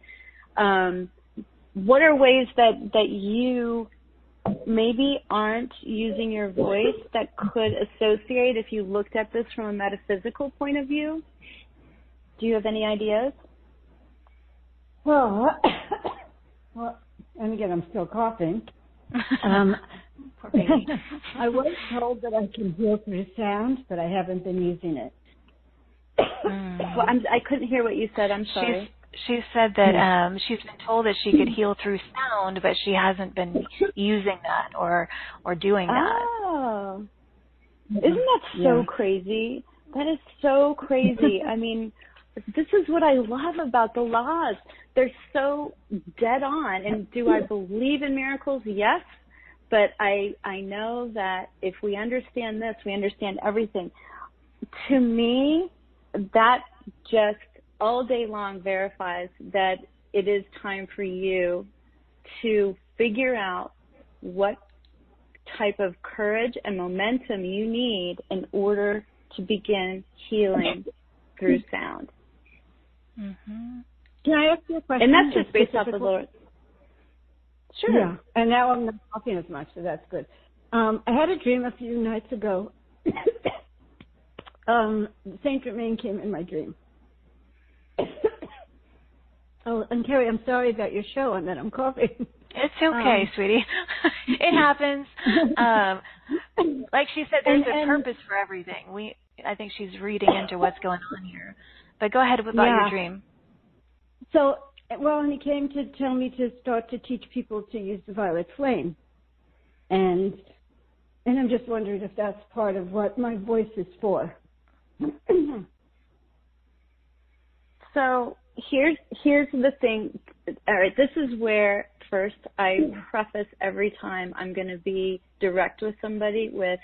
What are ways that you maybe aren't using your voice that could associate if you looked at this from a metaphysical point of view? Do you have any ideas? Well, and again, I'm still coughing. Poor baby. I was told that I can heal through sound, but I haven't been using it. Well, I couldn't hear what you said. I'm sorry. She said that she's been told that she could heal through sound, but she hasn't been using that or doing that. Oh. Isn't that so crazy? That is so crazy. I mean, this is what I love about the laws. They're so dead on. And do I believe in miracles? Yes. But I know that if we understand this, we understand everything. To me, that just all day long verifies that it is time for you to figure out what type of courage and momentum you need in order to begin healing through sound. Mm-hmm. Can I ask you a question? And that's just based off the Lord. Sure. Yeah, and now I'm not talking as much, so that's good. I had a dream a few nights ago. Saint Germain came in my dream. Oh, and Carrie, I'm sorry about your show and that I'm coughing. It's okay, sweetie. It happens. Like she said, there's a purpose for everything. I think she's reading into what's going on here. But go ahead about your dream. So, and he came to tell me to start to teach people to use the violet flame. And I'm just wondering if that's part of what my voice is for. So here's the thing. All right, this is where first I preface every time I'm going to be direct with somebody with,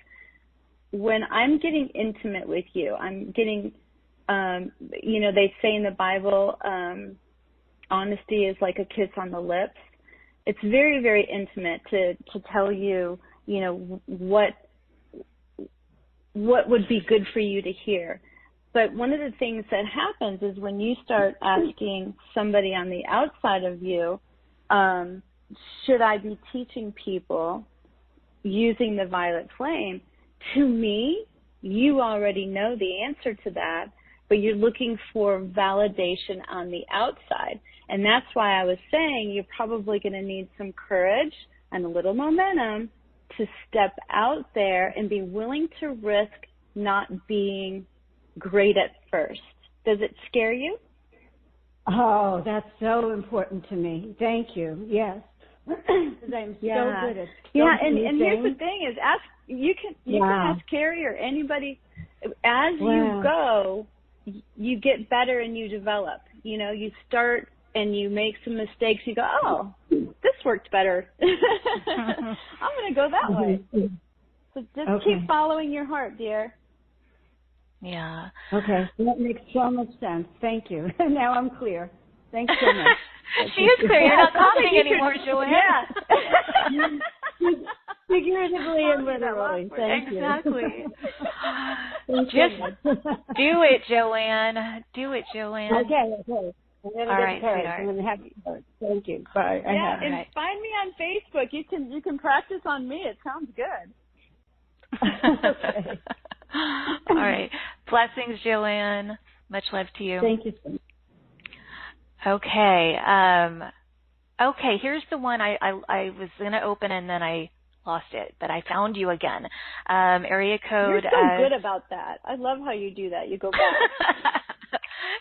when I'm getting intimate with you, I'm getting, they say in the Bible, honesty is like a kiss on the lips. It's very, very intimate to tell you, what would be good for you to hear. But one of the things that happens is when you start asking somebody on the outside of you, should I be teaching people using the violet flame? To me, you already know the answer to that, but you're looking for validation on the outside. And that's why I was saying you're probably going to need some courage and a little momentum to step out there and be willing to risk not being great at first. Does it scare you? Oh, that's so important to me. Thank you. Yes. Because I'm so good at and here's the thing is you can ask Carrie or anybody as you go, you get better and you develop. You start and you make some mistakes, you go, oh, this worked better. I'm going to go that way. So just keep following your heart, dear. Yeah. Okay. That makes so much sense. Thank you. Now I'm clear. Thanks so much. She is clear. You're not coughing anymore, Joanne. Yeah. Figuratively and literally. Thank you. Exactly. Just do it, Joanne. Do it, Joanne. Okay. I'm going to All get right, cards. sweetheart. I'm going to have cards. Thank you. Bye. Yeah, and find me on Facebook. You can practice on me. It sounds good. Okay. All right. Blessings, Joanne. Much love to you. Thank you so much. Okay. Okay, here's the one I was going to open and then I lost it, but I found you again. Area code. You're so good about that. I love how you do that. You go back.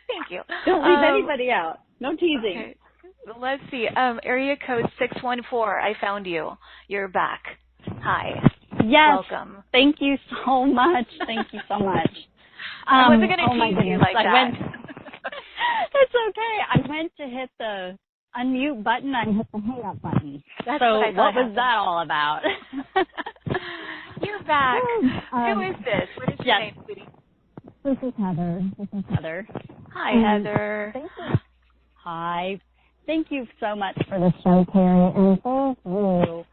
Thank you. Don't leave anybody out. No teasing. Okay. Let's see. Area code 614. I found you. You're back. Hi. Yes. Welcome. Thank you so much. Thank you so much. I wasn't going to tease you like that. It's okay. I went to hit the unmute button. I hit the hang up button. That's so what was that all about? You're back. Who is this? What is your name, sweetie? This is Heather. Hi, Heather. Thank you. Hi. Thank you so much for the show, Carrie, and thank you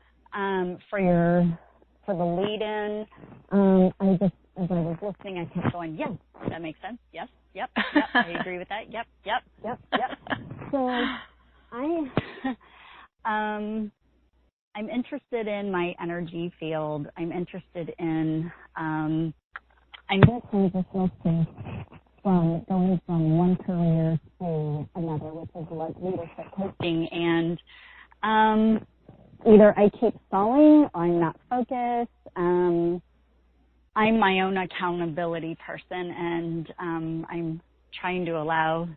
for the lead-in. I just, as I was listening, I kept going, yes, that makes sense. Yes, yep, I agree with that. Yep. So I'm interested in my energy field. I'm interested in, I'm just consciousness from going from one career to another, which is like leadership coaching, and either I keep stalling or I'm not focused. I'm my own accountability person, and I'm trying to allow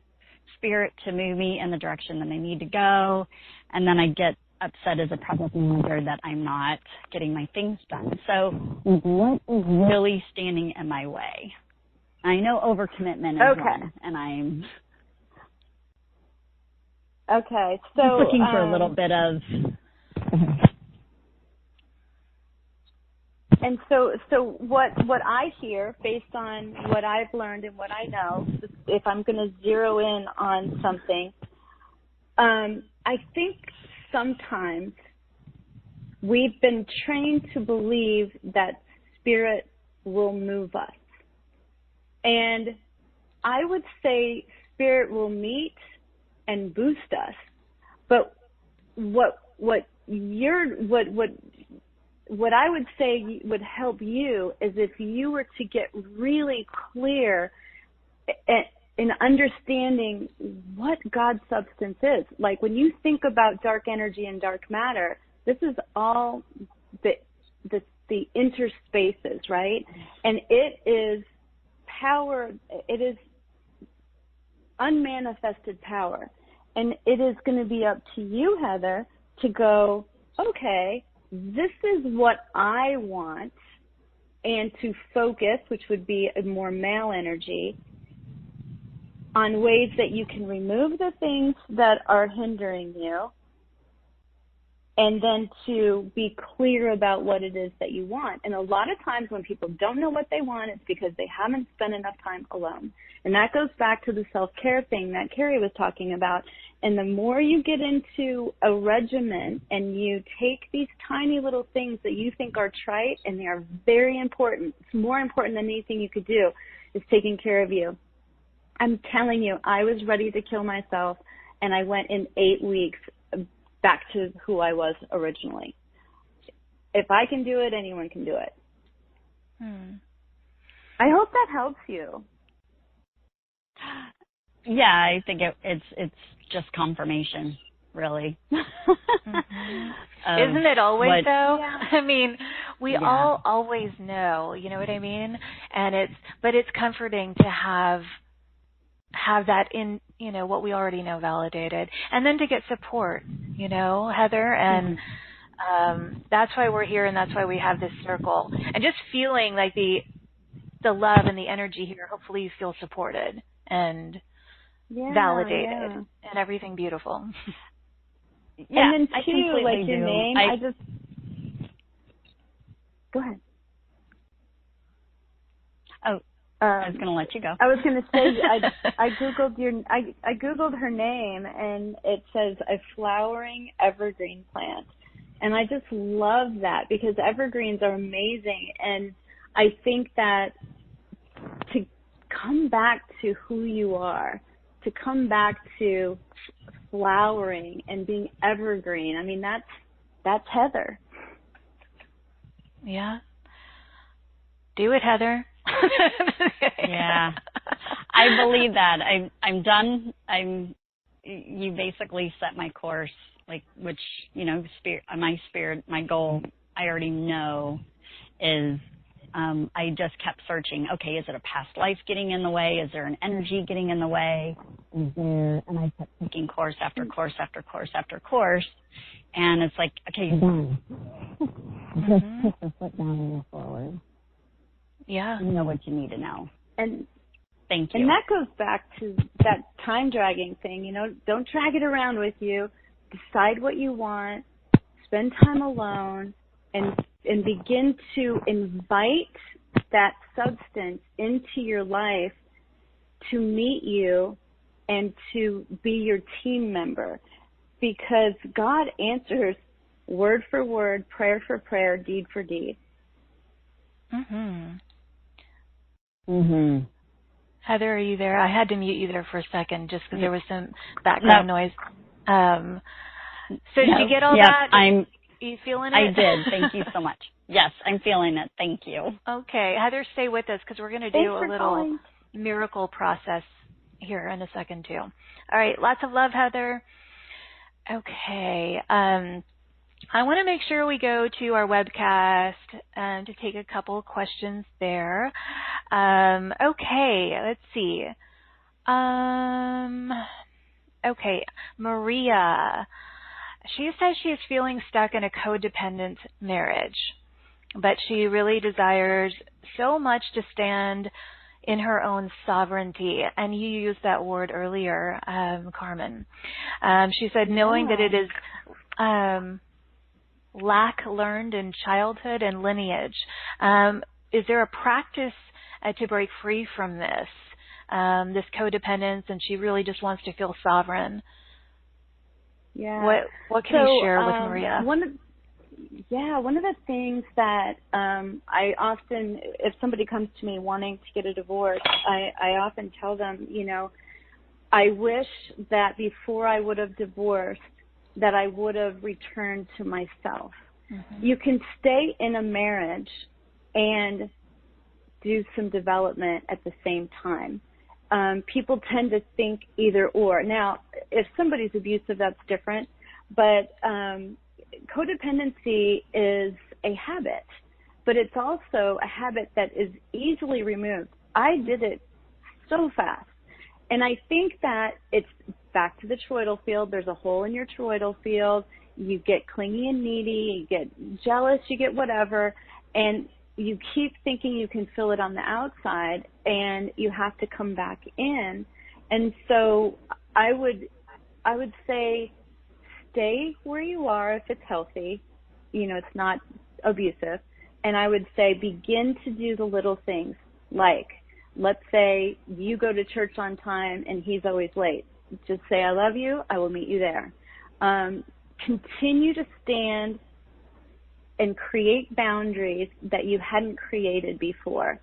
spirit to move me in the direction that I need to go, and then I get upset as a project manager that I'm not getting my things done. So what is really standing in my way? I know overcommitment is one, and I'm So looking for a little bit of. And so what I hear, based on what I've learned and what I know, if I'm going to zero in on something, I think sometimes we've been trained to believe that spirit will move us. And I would say spirit will meet and boost us. But what I would say would help you is if you were to get really clear in understanding what God's substance is. Like when you think about dark energy and dark matter, this is all the interspaces, right? And it is power, it is unmanifested power. And it is going to be up to you, Heather, to go, okay, this is what I want, and to focus, which would be a more male energy, on ways that you can remove the things that are hindering you, and then to be clear about what it is that you want. And a lot of times when people don't know what they want, it's because they haven't spent enough time alone. And that goes back to the self-care thing that Carrie was talking about. And the more you get into a regimen and you take these tiny little things that you think are trite, and they are very important, it's more important than anything you could do, is taking care of you. I'm telling you, I was ready to kill myself, and I went in 8 weeks back to who I was originally. If I can do it, anyone can do it. I hope that helps you. Yeah, I think it's just confirmation, really. Isn't it always though? Yeah. I mean, we all always know, you know what I mean? And it's comforting to have that in, you know, what we already know validated, and then to get support, you know, Heather, and that's why we're here, and that's why we have this circle, and just feeling like the love and the energy here. Hopefully you feel supported and validated and everything beautiful. Yeah, and then too, like your name, go ahead. Oh, I was going to let you go. I was going to say, I googled her name, and it says a flowering evergreen plant. And I just love that because evergreens are amazing. And I think that to come back to who you are, to come back to flowering and being evergreen, I mean, that's Heather. Yeah. Do it, Heather. Yeah. I believe that. I'm done. You basically set my course, like, which, you know, my goal, I already know is, I just kept searching. Okay, is it a past life getting in the way? Is there an energy getting in the way? And I kept taking course after course after course after course. And it's like, okay, you're done. Just put your foot down and move forward. Yeah. You know what you need to know. And thank you. And that goes back to that time dragging thing, you know, don't drag it around with you. Decide what you want, spend time alone, and begin to invite that substance into your life to meet you and to be your team member. Because God answers word for word, prayer for prayer, deed for deed. Mhm. Mhm. Heather, are you there? I had to mute you there for a second just because there was some background noise. So did you get all that? You feeling it? I did. Thank you so much. Yes, I'm feeling it. Thank you. Okay. Heather, stay with us because we're going to do a little miracle process here in a second too. All right. Lots of love, Heather. Okay. I want to make sure we go to our webcast to take a couple of questions there. Okay, let's see. Okay, Maria. She says she is feeling stuck in a codependent marriage, but she really desires so much to stand in her own sovereignty. And you used that word earlier, Carmen. She said knowing that it is lack learned in childhood and lineage. Is there a practice to break free from this codependence, and she really just wants to feel sovereign? Yeah. What can you share with Maria? One of the things that I often, if somebody comes to me wanting to get a divorce, I often tell them, you know, I wish that before I would have divorced, that I would have returned to myself. Mm-hmm. You can stay in a marriage and do some development at the same time. People tend to think either or. Now, if somebody's abusive, that's different. But codependency is a habit, but it's also a habit that is easily removed. I did it so fast. And I think that it's back to the toroidal field. There's a hole in your toroidal field. You get clingy and needy. You get jealous. You get whatever. And you keep thinking you can fill it on the outside, and you have to come back in. And so I would say stay where you are if it's healthy, you know, it's not abusive. And I would say begin to do the little things, like, let's say you go to church on time and he's always late. Just say, I love you, I will meet you there. Continue to stand and create boundaries that you hadn't created before.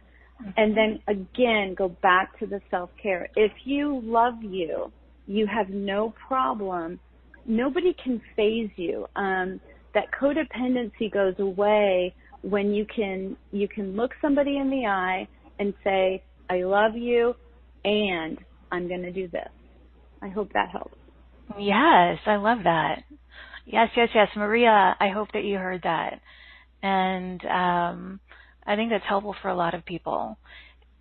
And then again, go back to the self-care. If you love you, you have no problem. Nobody can faze you. That codependency goes away when you can look somebody in the eye and say, I love you, and I'm going to do this. I hope that helps. Yes, I love that. Yes. Maria, I hope that you heard that. And I think that's helpful for a lot of people.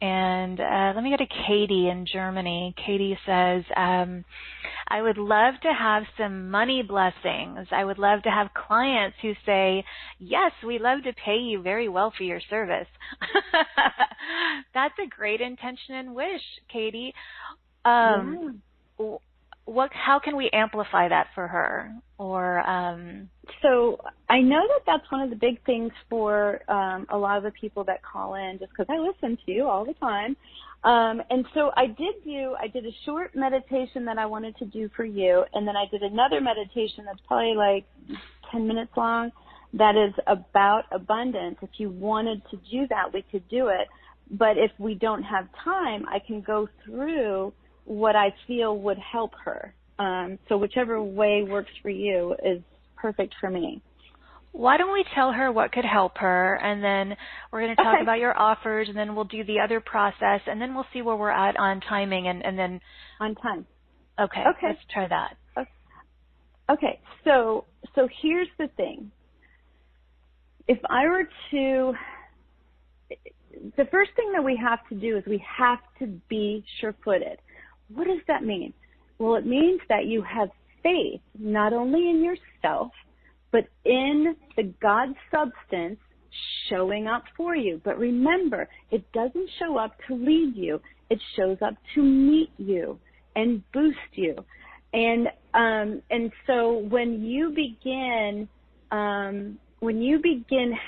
And let me go to Katie in Germany. Katie says, I would love to have some money blessings. I would love to have clients who say, yes, we'd love to pay you very well for your service. That's a great intention and wish, Katie. How can we amplify that for her? Or so I know that that's one of the big things for a lot of the people that call in, just because I listen to you all the time. And so I did a short meditation that I wanted to do for you, and then I did another meditation that's probably like 10 minutes long that is about abundance. If you wanted to do that, we could do it. But if we don't have time, I can go through what I feel would help her. So whichever way works for you is perfect for me. Why don't we tell her what could help her, and then we're going to talk about your offers, and then we'll do the other process, and then we'll see where we're at on timing, and then... On time. Okay, let's try that. Okay, so here's the thing. If I were to... The first thing that we have to do is we have to be sure-footed. What does that mean? Well, it means that you have faith not only in yourself, but in the God substance showing up for you. But remember, it doesn't show up to lead you. It shows up to meet you and boost you. And so when you begin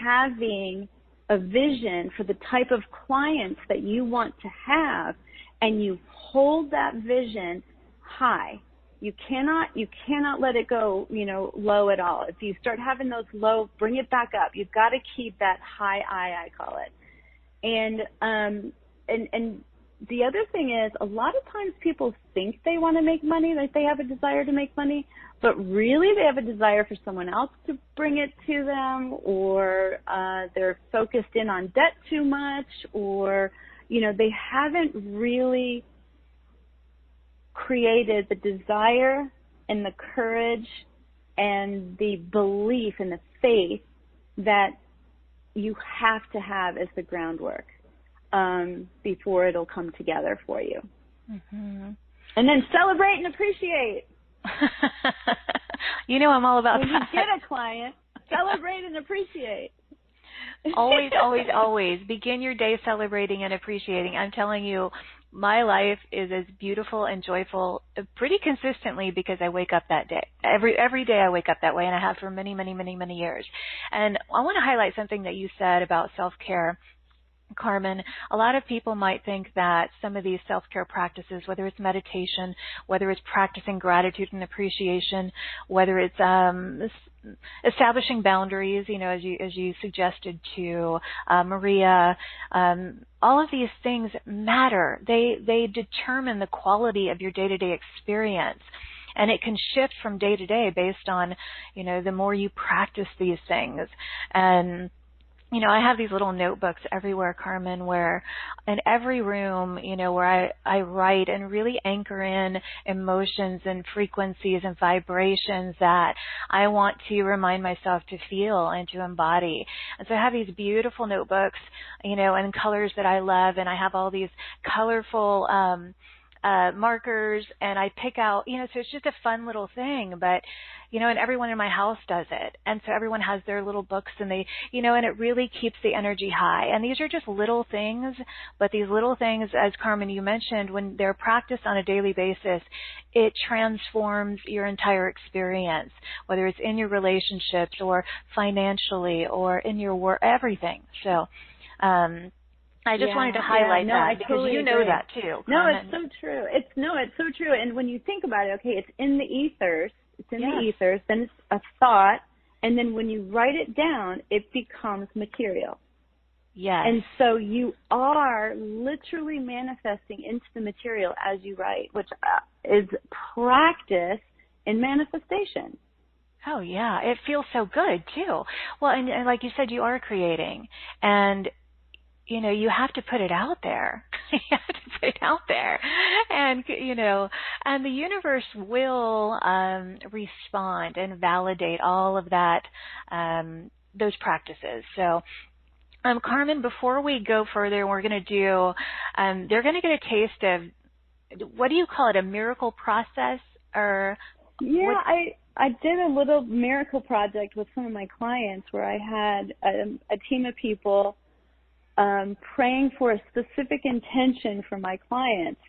having a vision for the type of clients that you want to have, and you hold that vision high, you cannot let it go, low at all. If you start having those low, bring it back up. You've got to keep that high I call it. And the other thing is, a lot of times people think they want to make money, like they have a desire to make money, but really they have a desire for someone else to bring it to them, or they're focused in on debt too much, or, they haven't really created the desire and the courage and the belief and the faith that you have to have as the groundwork before it'll come together for you. Mm-hmm. And then celebrate and appreciate. I'm all about when that. When you get a client, celebrate and appreciate. Always, always, always. Begin your day celebrating and appreciating. I'm telling you, my life is as beautiful and joyful pretty consistently because I wake up that day. Every day I wake up that way, and I have for many, many, many, many years. And I want to highlight something that you said about self-care, Carmen. A lot of people might think that some of these self-care practices, whether it's meditation, whether it's practicing gratitude and appreciation, whether it's establishing boundaries, as you suggested to Maria, all of these things matter. They determine the quality of your day-to-day experience. And it can shift from day to day based on, the more you practice these things. And I have these little notebooks everywhere, Carmen, where in every room, where I write and really anchor in emotions and frequencies and vibrations that I want to remind myself to feel and to embody. And so I have these beautiful notebooks, and colors that I love, and I have all these colorful markers, and I pick out, so it's just a fun little thing, but, and everyone in my house does it. And so everyone has their little books, and they, and it really keeps the energy high. And these are just little things, but these little things, as Carmen, you mentioned, when they're practiced on a daily basis, it transforms your entire experience, whether it's in your relationships or financially or in your work, everything. So, I just wanted to highlight that because totally you know agree. that too. Carmen. No, it's so true. It's so true. And when you think about it, okay, it's in the ethers. It's in the ethers. Then it's a thought, and then when you write it down, it becomes material. Yes. And so you are literally manifesting into the material as you write, which is practice in manifestation. Oh yeah, it feels so good too. Well, and like you said, you are creating, and you have to put it out there. You have to put it out there. And, and the universe will respond and validate all of that, those practices. So, Carmen, before we go further, we're going to do, they're going to get a taste of, what do you call it, a miracle process? Or yeah, I did a little miracle project with some of my clients where I had a team of people praying for a specific intention for my clients.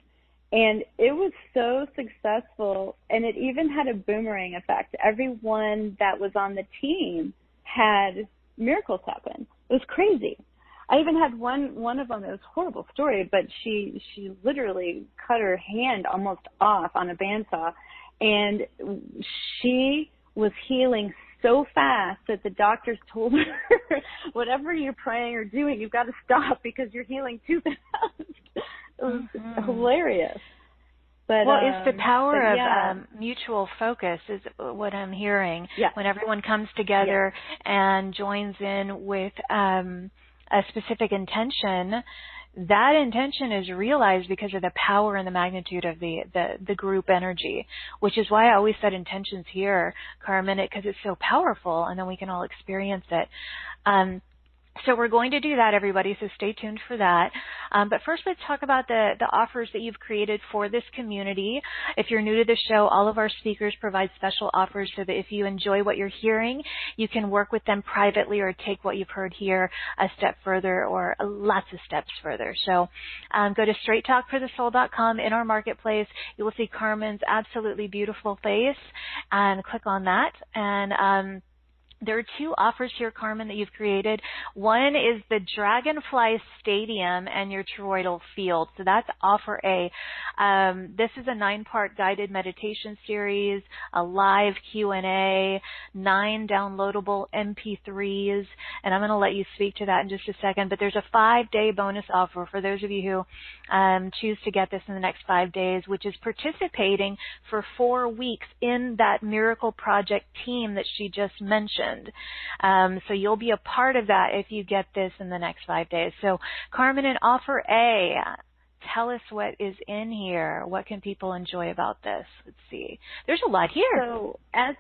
And it was so successful, and it even had a boomerang effect. Everyone that was on the team had miracles happen. It was crazy. I even had one of them, it was a horrible story, but she literally cut her hand almost off on a bandsaw, and she was healing so fast that the doctors told her, whatever you're praying or doing, you've got to stop because you're healing too fast. It was hilarious. But, well, it's the power of mutual focus is what I'm hearing. Yeah. When everyone comes together and joins in with a specific intention, that intention is realized because of the power and the magnitude of the group energy, which is why I always set intentions here, Carmen, because it's so powerful, and then we can all experience it. So we're going to do that, everybody, so stay tuned for that. But first, let's talk about the offers that you've created for this community. If you're new to the show, all of our speakers provide special offers so that if you enjoy what you're hearing, you can work with them privately or take what you've heard here a step further or lots of steps further. So go to straighttalkforthesoul.com. In our marketplace, you will see Carmen's absolutely beautiful face, and click on that. And there are two offers here, Carmen, that you've created. One is the Dragonfly Stadium and your toroidal field. So that's offer A. This is a 9-part guided meditation series, a live Q&A, 9 downloadable MP3s, and I'm going to let you speak to that in just a second. But there's a 5-day bonus offer for those of you who choose to get this in the next 5 days, which is participating for 4 weeks in that Miracle Project team that she just mentioned. So you'll be a part of that if you get this in the next 5 days. So Carmen, in offer A, tell us what is in here. What can people enjoy about this? Let's see. There's a lot here. So I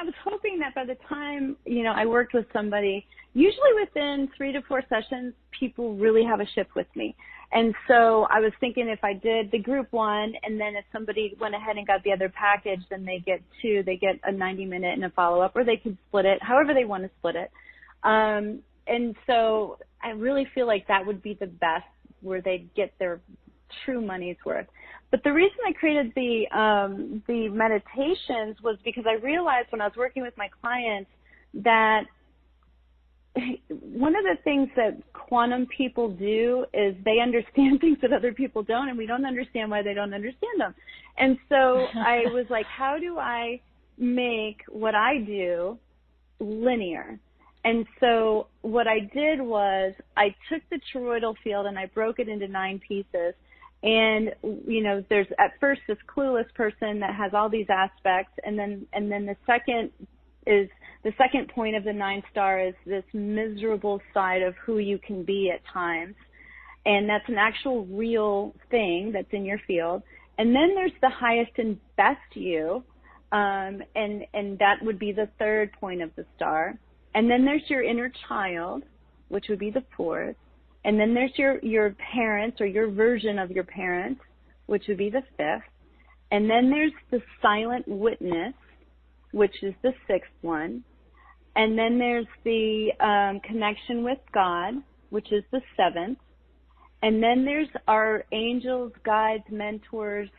was hoping that by the time, I worked with somebody, usually within 3 to 4 sessions, people really have a shift with me. And so I was thinking if I did the group one, and then if somebody went ahead and got the other package, then they get 2. They get a 90-minute and a follow-up, or they could split it, however they want to split it. And so I really feel like that would be the best, where they'd get their true money's worth. But the reason I created the meditations was because I realized when I was working with my clients that one of the things that quantum people do is they understand things that other people don't, and we don't understand why they don't understand them. And so I was like, how do I make what I do linear? And so what I did was I took the toroidal field and I broke it into 9 pieces. And, there's at first this clueless person that has all these aspects, and then the second point of the 9-star is this miserable side of who you can be at times. And that's an actual real thing that's in your field. And then there's the highest and best you, and that would be the 3rd point of the star. And then there's your inner child, which would be the 4th. And then there's your parents, or your version of your parents, which would be the 5th. And then there's the silent witness, which is the 6th one. And then there's the connection with God, which is the 7th. And then there's our angels, guides, mentors,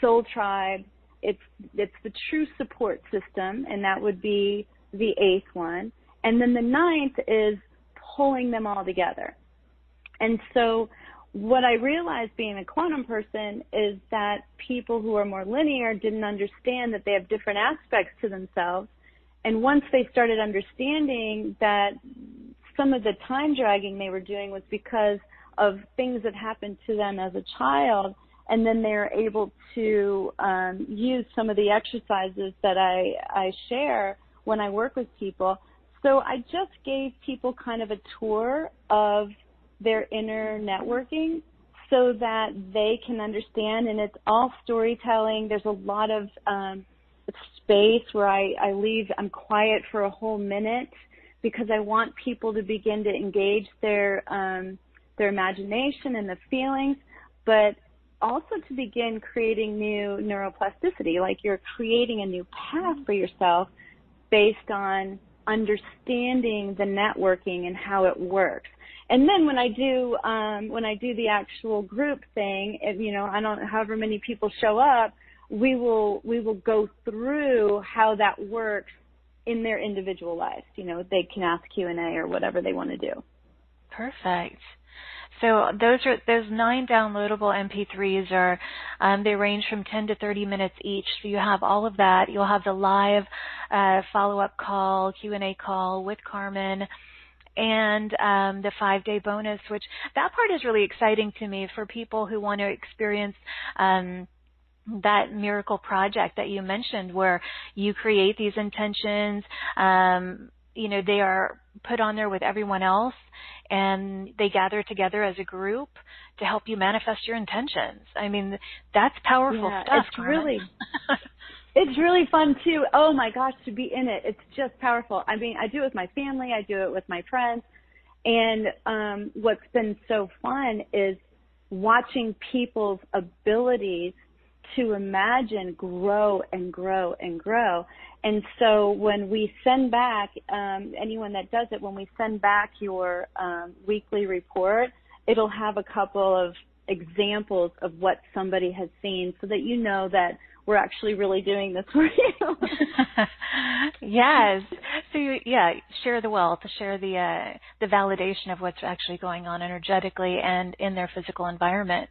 soul tribe. It's the true support system, and that would be the 8th one. And then the 9th is pulling them all together. And so what I realized being a quantum person is that people who are more linear didn't understand that they have different aspects to themselves. And once they started understanding that some of the time dragging they were doing was because of things that happened to them as a child, and then they're able to use some of the exercises that I share when I work with people. So I just gave people kind of a tour of their inner networking so that they can understand, and it's all storytelling. There's a lot of space where I'm quiet for a whole minute because I want people to begin to engage their imagination and the feelings, but also to begin creating new neuroplasticity, like you're creating a new path for yourself based on understanding the networking and how it works. And then when I do the actual group thing, however many people show up, we will go through how that works in their individual lives. They can ask Q&A or whatever they want to do. Perfect. So those 9 downloadable MP3s are, they range from 10 to 30 minutes each. So you have all of that. You'll have the live follow-up call, Q&A call with Carmen, and the 5-day bonus, which that part is really exciting to me for people who want to experience that miracle project that you mentioned, where you create these intentions. They are put on there with everyone else, and they gather together as a group to help you manifest your intentions. I mean, that's powerful stuff. It's really, it's really fun too. Oh my gosh, to be in it, it's just powerful. I mean, I do it with my family, I do it with my friends, and what's been so fun is watching people's abilities to imagine grow and grow and grow. And so when we send back, anyone that does it, when we send back your weekly report, it'll have a couple of examples of what somebody has seen, so that you know that we're actually really doing this for you. Yes. So, share the wealth, share the validation of what's actually going on energetically and in their physical environment.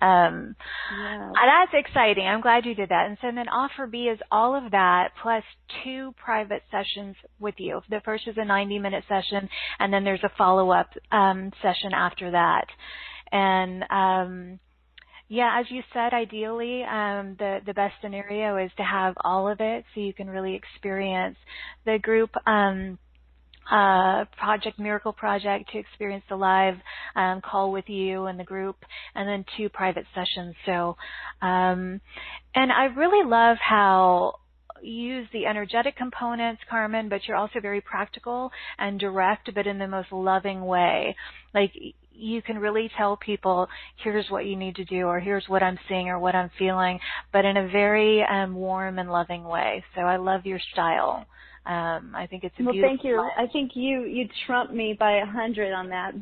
That's exciting. I'm glad you did that. And so then offer B is all of that plus 2 private sessions with you. The first is a 90-minute session, and then there's a follow-up session after that. And as you said, ideally, the best scenario is to have all of it, so you can really experience the group miracle project, to experience the live call with you and the group, and then 2 private sessions. So, and I really love how you use the energetic components, Carmen, but you're also very practical and direct, but in the most loving way. Like, you can really tell people, here's what you need to do, or here's what I'm seeing or what I'm feeling, but in a very warm and loving way. So I love your style. I think it's a beautiful. Well, thank you. I think you trumped me by 100 on that.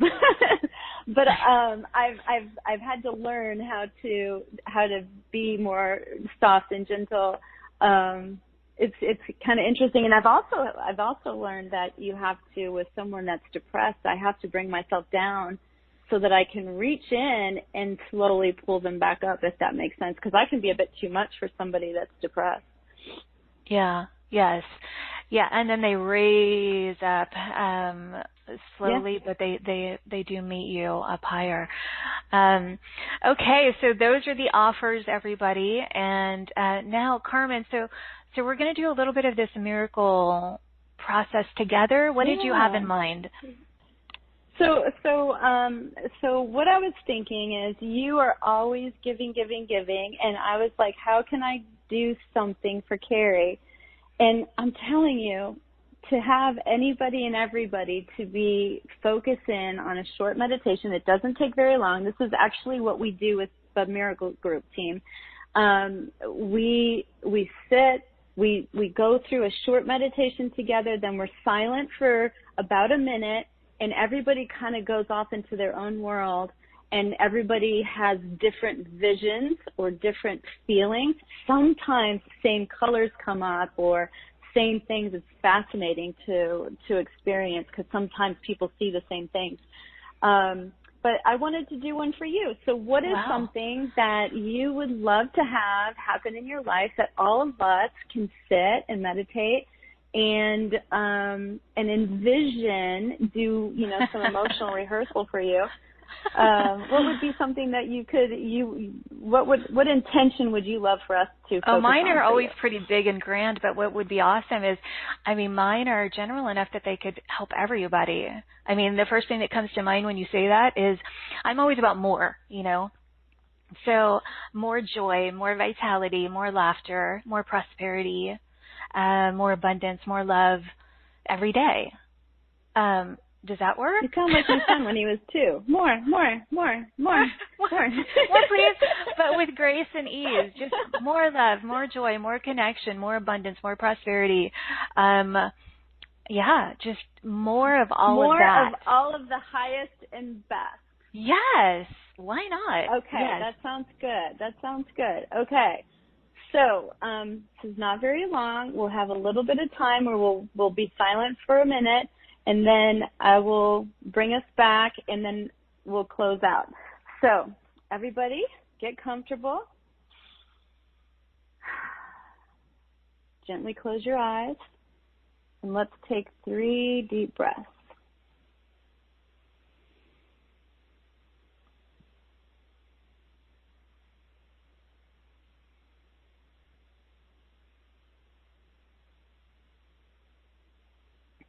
But I've had to learn how to be more soft and gentle. It's kind of interesting, and I've also learned that you have to, with someone that's depressed, I have to bring myself down so that I can reach in and slowly pull them back up, if that makes sense, because I can be a bit too much for somebody that's depressed. Yeah. Yes. Yeah. And then they raise up slowly, but they do meet you up higher. Okay. So those are the offers, everybody. And now, Carmen, so we're going to do a little bit of this miracle process together. What did you have in mind? So what I was thinking is, you are always giving, and I was like, how can I do something for Carrie? And I'm telling you, to have anybody and everybody to be focused in on a short meditation, it doesn't take very long. This is actually what we do with the Miracle Group team. We sit, we go through a short meditation together, then we're silent for about a minute, and everybody kind of goes off into their own world, and everybody has different visions or different feelings. Sometimes same colors come up or same things. It's fascinating to experience, because sometimes people see the same things. But I wanted to do one for you. So what is something that you would love to have happen in your life that all of us can sit and meditate and envision, do, some emotional rehearsal for you? What would be something that what intention would you love for us to focus on? Mine are always pretty big and grand, but what would be awesome is, mine are general enough that they could help everybody. The first thing that comes to mind when you say that is, I'm always about more, So more joy, more vitality, more laughter, more prosperity, more abundance, more love every day. Does that work? You sound like your son when he was 2. More, please, but with grace and ease. Just more love, more joy, more connection, more abundance, more prosperity. Just more of all of that. More of all of the highest and best. Yes. Why not? Okay, yes. That sounds good. Okay. So, this is not very long. We'll have a little bit of time where we'll be silent for a minute, and then I will bring us back, and then we'll close out. So everybody get comfortable. Gently close your eyes, and let's take 3 deep breaths.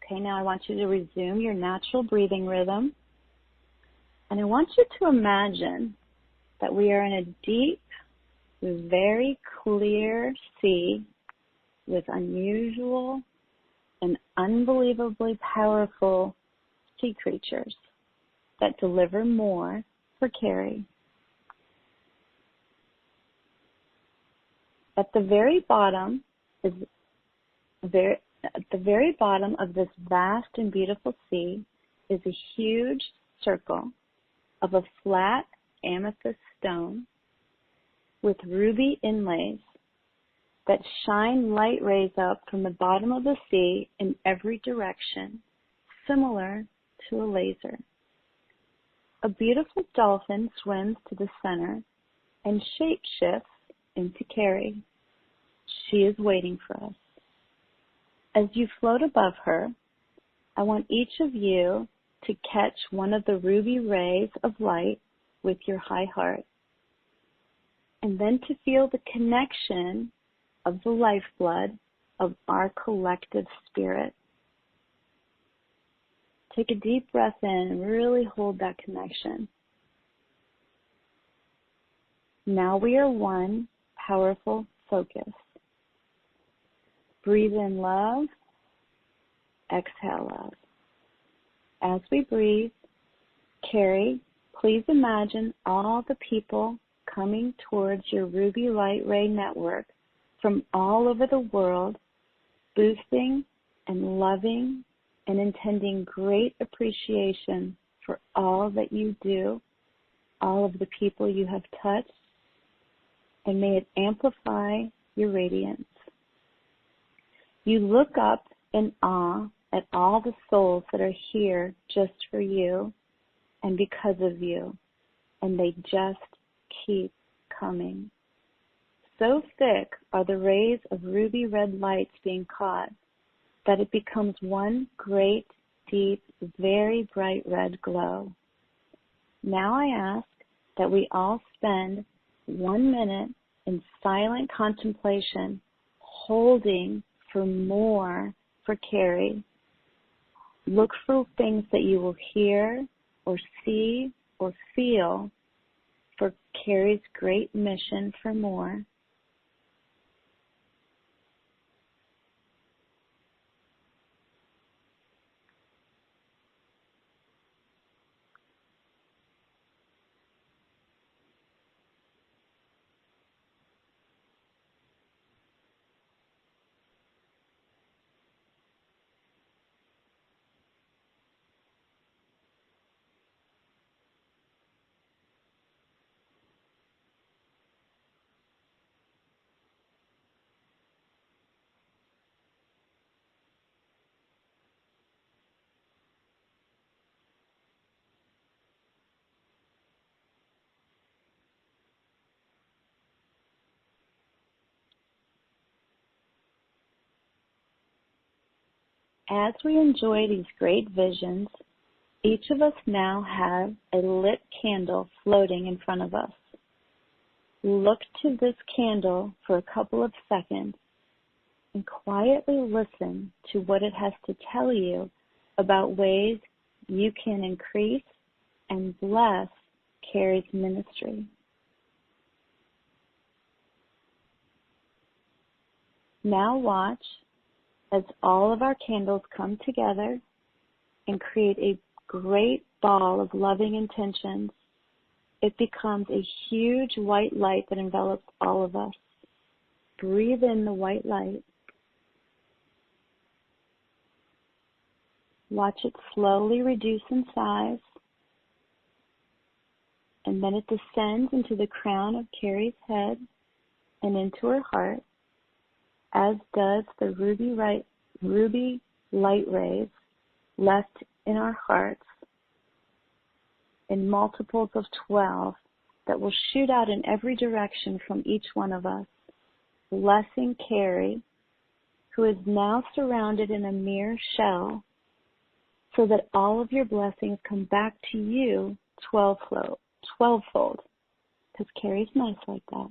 Okay, now I want you to resume your natural breathing rhythm. And I want you to imagine that we are in a deep, very clear sea with unusual and unbelievably powerful sea creatures that deliver more for Carrie. At the very bottom of this vast and beautiful sea is a huge circle of a flat amethyst stone with ruby inlays that shine light rays up from the bottom of the sea in every direction, similar to a laser. A beautiful dolphin swims to the center and shape-shifts into Carrie. She is waiting for us. As you float above her, I want each of you to catch one of the ruby rays of light with your high heart, and then to feel the connection of the lifeblood of our collective spirit. Take a deep breath in and really hold that connection. Now we are one powerful focus. Breathe in love, exhale love. As we breathe, Carrie, please imagine all the people coming towards your ruby light ray network from all over the world, boosting and loving and intending great appreciation for all that you do, all of the people you have touched, and may it amplify your radiance. You look up in awe at all the souls that are here just for you and because of you, and they just keep coming. So thick are the rays of ruby red lights being caught that it becomes one great, deep, very bright red glow. Now I ask that we all spend 1 minute in silent contemplation, holding for more for Carrie. Look for things that you will hear or see or feel for Carrie's great mission for more. As we enjoy these great visions, each of us now have a lit candle floating in front of us. Look to this candle for a couple of seconds and quietly listen to what it has to tell you about ways you can increase and bless Carrie's ministry. Now watch as all of our candles come together and create a great ball of loving intentions. It becomes a huge white light that envelops all of us. Breathe in the white light. Watch it slowly reduce in size, and then it descends into the crown of Carrie's head and into her heart, as does the ruby light rays left in our hearts. in multiples of 12 that will shoot out in every direction from each one of us, blessing Carrie, who is now surrounded in a mere shell, so that all of your blessings come back to you 12-fold, because Carrie's nice like that.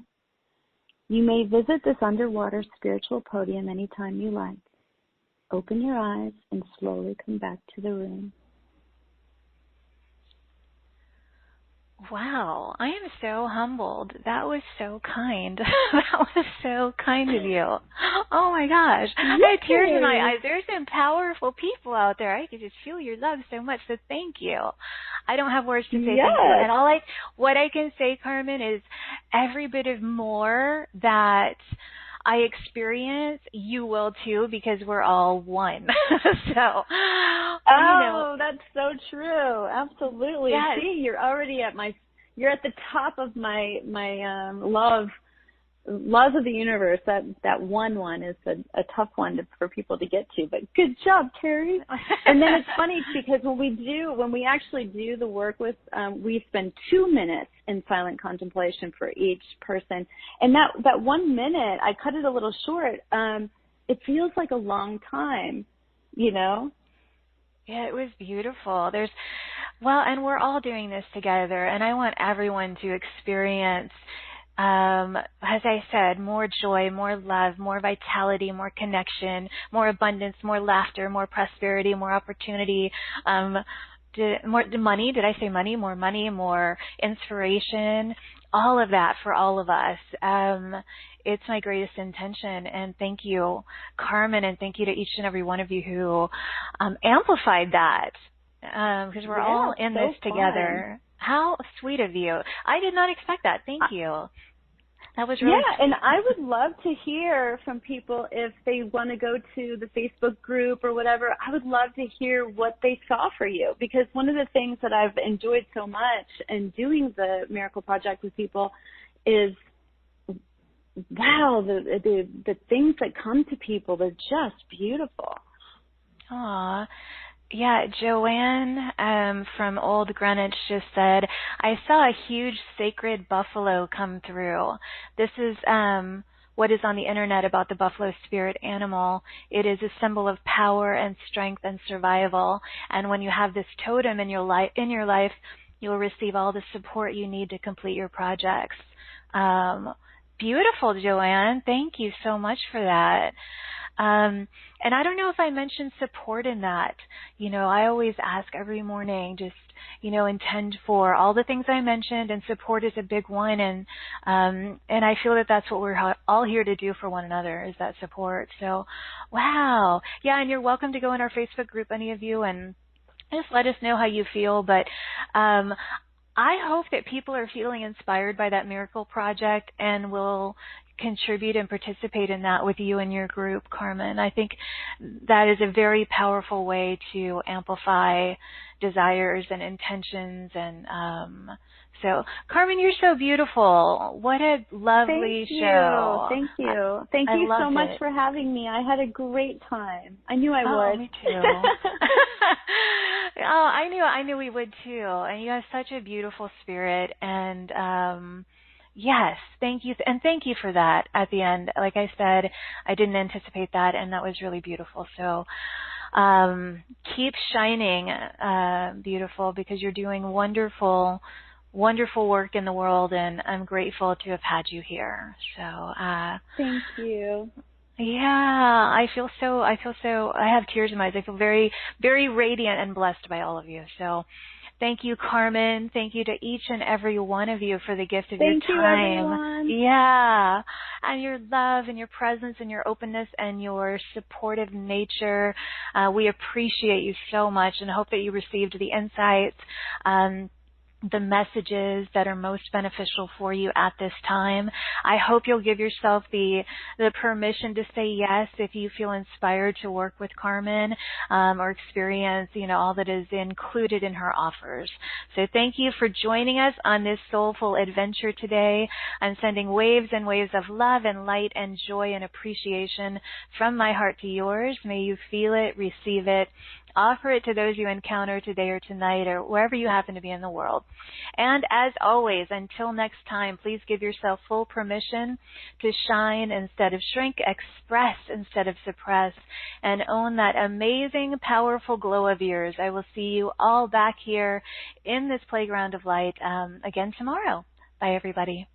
You may visit this underwater spiritual podium anytime you like. Open your eyes and slowly come back to the room. Wow, I am so humbled. That was so kind. That was so kind of you. Oh my gosh. I had tears in my eyes. There's some powerful people out there. I could just feel your love so much, so thank you. I don't have words to say thank you. And what I can say, Carmen, is every bit of more that I experience, you will too, because we're all one. So, that's so true. Absolutely. Yes. See, you're already you're at the top of my laws of the universe. That one is a tough one for people to get to, but good job, Carrie. And then it's funny because when we actually do the work with, we spend 2 minutes in silent contemplation for each person. And that 1 minute, I cut it a little short. It feels like a long time, you know? Yeah, it was beautiful. And we're all doing this together, and I want everyone to experience, as I said, more joy, more love, more vitality, more connection, more abundance, more laughter, more prosperity, more opportunity, more money. Did I say money? More money, more inspiration, all of that for all of us. It's my greatest intention, and thank you, Carmen, and thank you to each and every one of you who amplified that, because we're all in this together. How sweet of you. I did not expect that. Thank you. That was really sweet. And I would love to hear from people if they want to go to the Facebook group or whatever. I would love to hear what they saw for you, because one of the things that I've enjoyed so much in doing the Miracle Project with people is, wow, the things that come to people, they're just beautiful. Aw. Yeah, Joanne from Old Greenwich just said, I saw a huge sacred buffalo come through. This is what is on the internet about the buffalo spirit animal. It is a symbol of power and strength and survival. And when you have this totem in your life, you'll receive all the support you need to complete your projects. Beautiful, Joanne. Thank you so much for that. And I don't know if I mentioned support in that. You know, I always ask every morning, just, intend for all the things I mentioned, and support is a big one. And I feel that that's what we're all here to do for one another, is that support. So, wow. Yeah, and you're welcome to go in our Facebook group, any of you, and just let us know how you feel. But, I hope that people are feeling inspired by that Miracle Project and will contribute and participate in that with you and your group, Carmen. I think that is a very powerful way to amplify desires and intentions. And so, Carmen, you're so beautiful. What a lovely show. Thank you. Thank you so much for having me. I had a great time. I knew I would. Me too. I knew we would too. And you have such a beautiful spirit. And yes, thank you. And thank you for that at the end. Like I said, I didn't anticipate that, and that was really beautiful. So keep shining, beautiful, because you're doing wonderful work in the world, and I'm grateful to have had you here. So thank you. Yeah, I have tears in my eyes. I feel very, very radiant and blessed by all of you. So thank you, Carmen. Thank you to each and every one of you for the gift of your time. Thank you, everyone. Yeah, and your love and your presence and your openness and your supportive nature. We appreciate you so much, and hope that you received the insights, the messages that are most beneficial for you at this time. I hope you'll give yourself the permission to say yes if you feel inspired to work with Carmen, or experience, all that is included in her offers. So thank you for joining us on this soulful adventure today. I'm sending waves and waves of love and light and joy and appreciation from my heart to yours. May you feel it, receive it, Offer it to those you encounter today or tonight or wherever you happen to be in the world. And as always, until next time, please give yourself full permission to shine instead of shrink, express instead of suppress, and own that amazing, powerful glow of yours. I will see you all back here in this playground of light again tomorrow. Bye, everybody.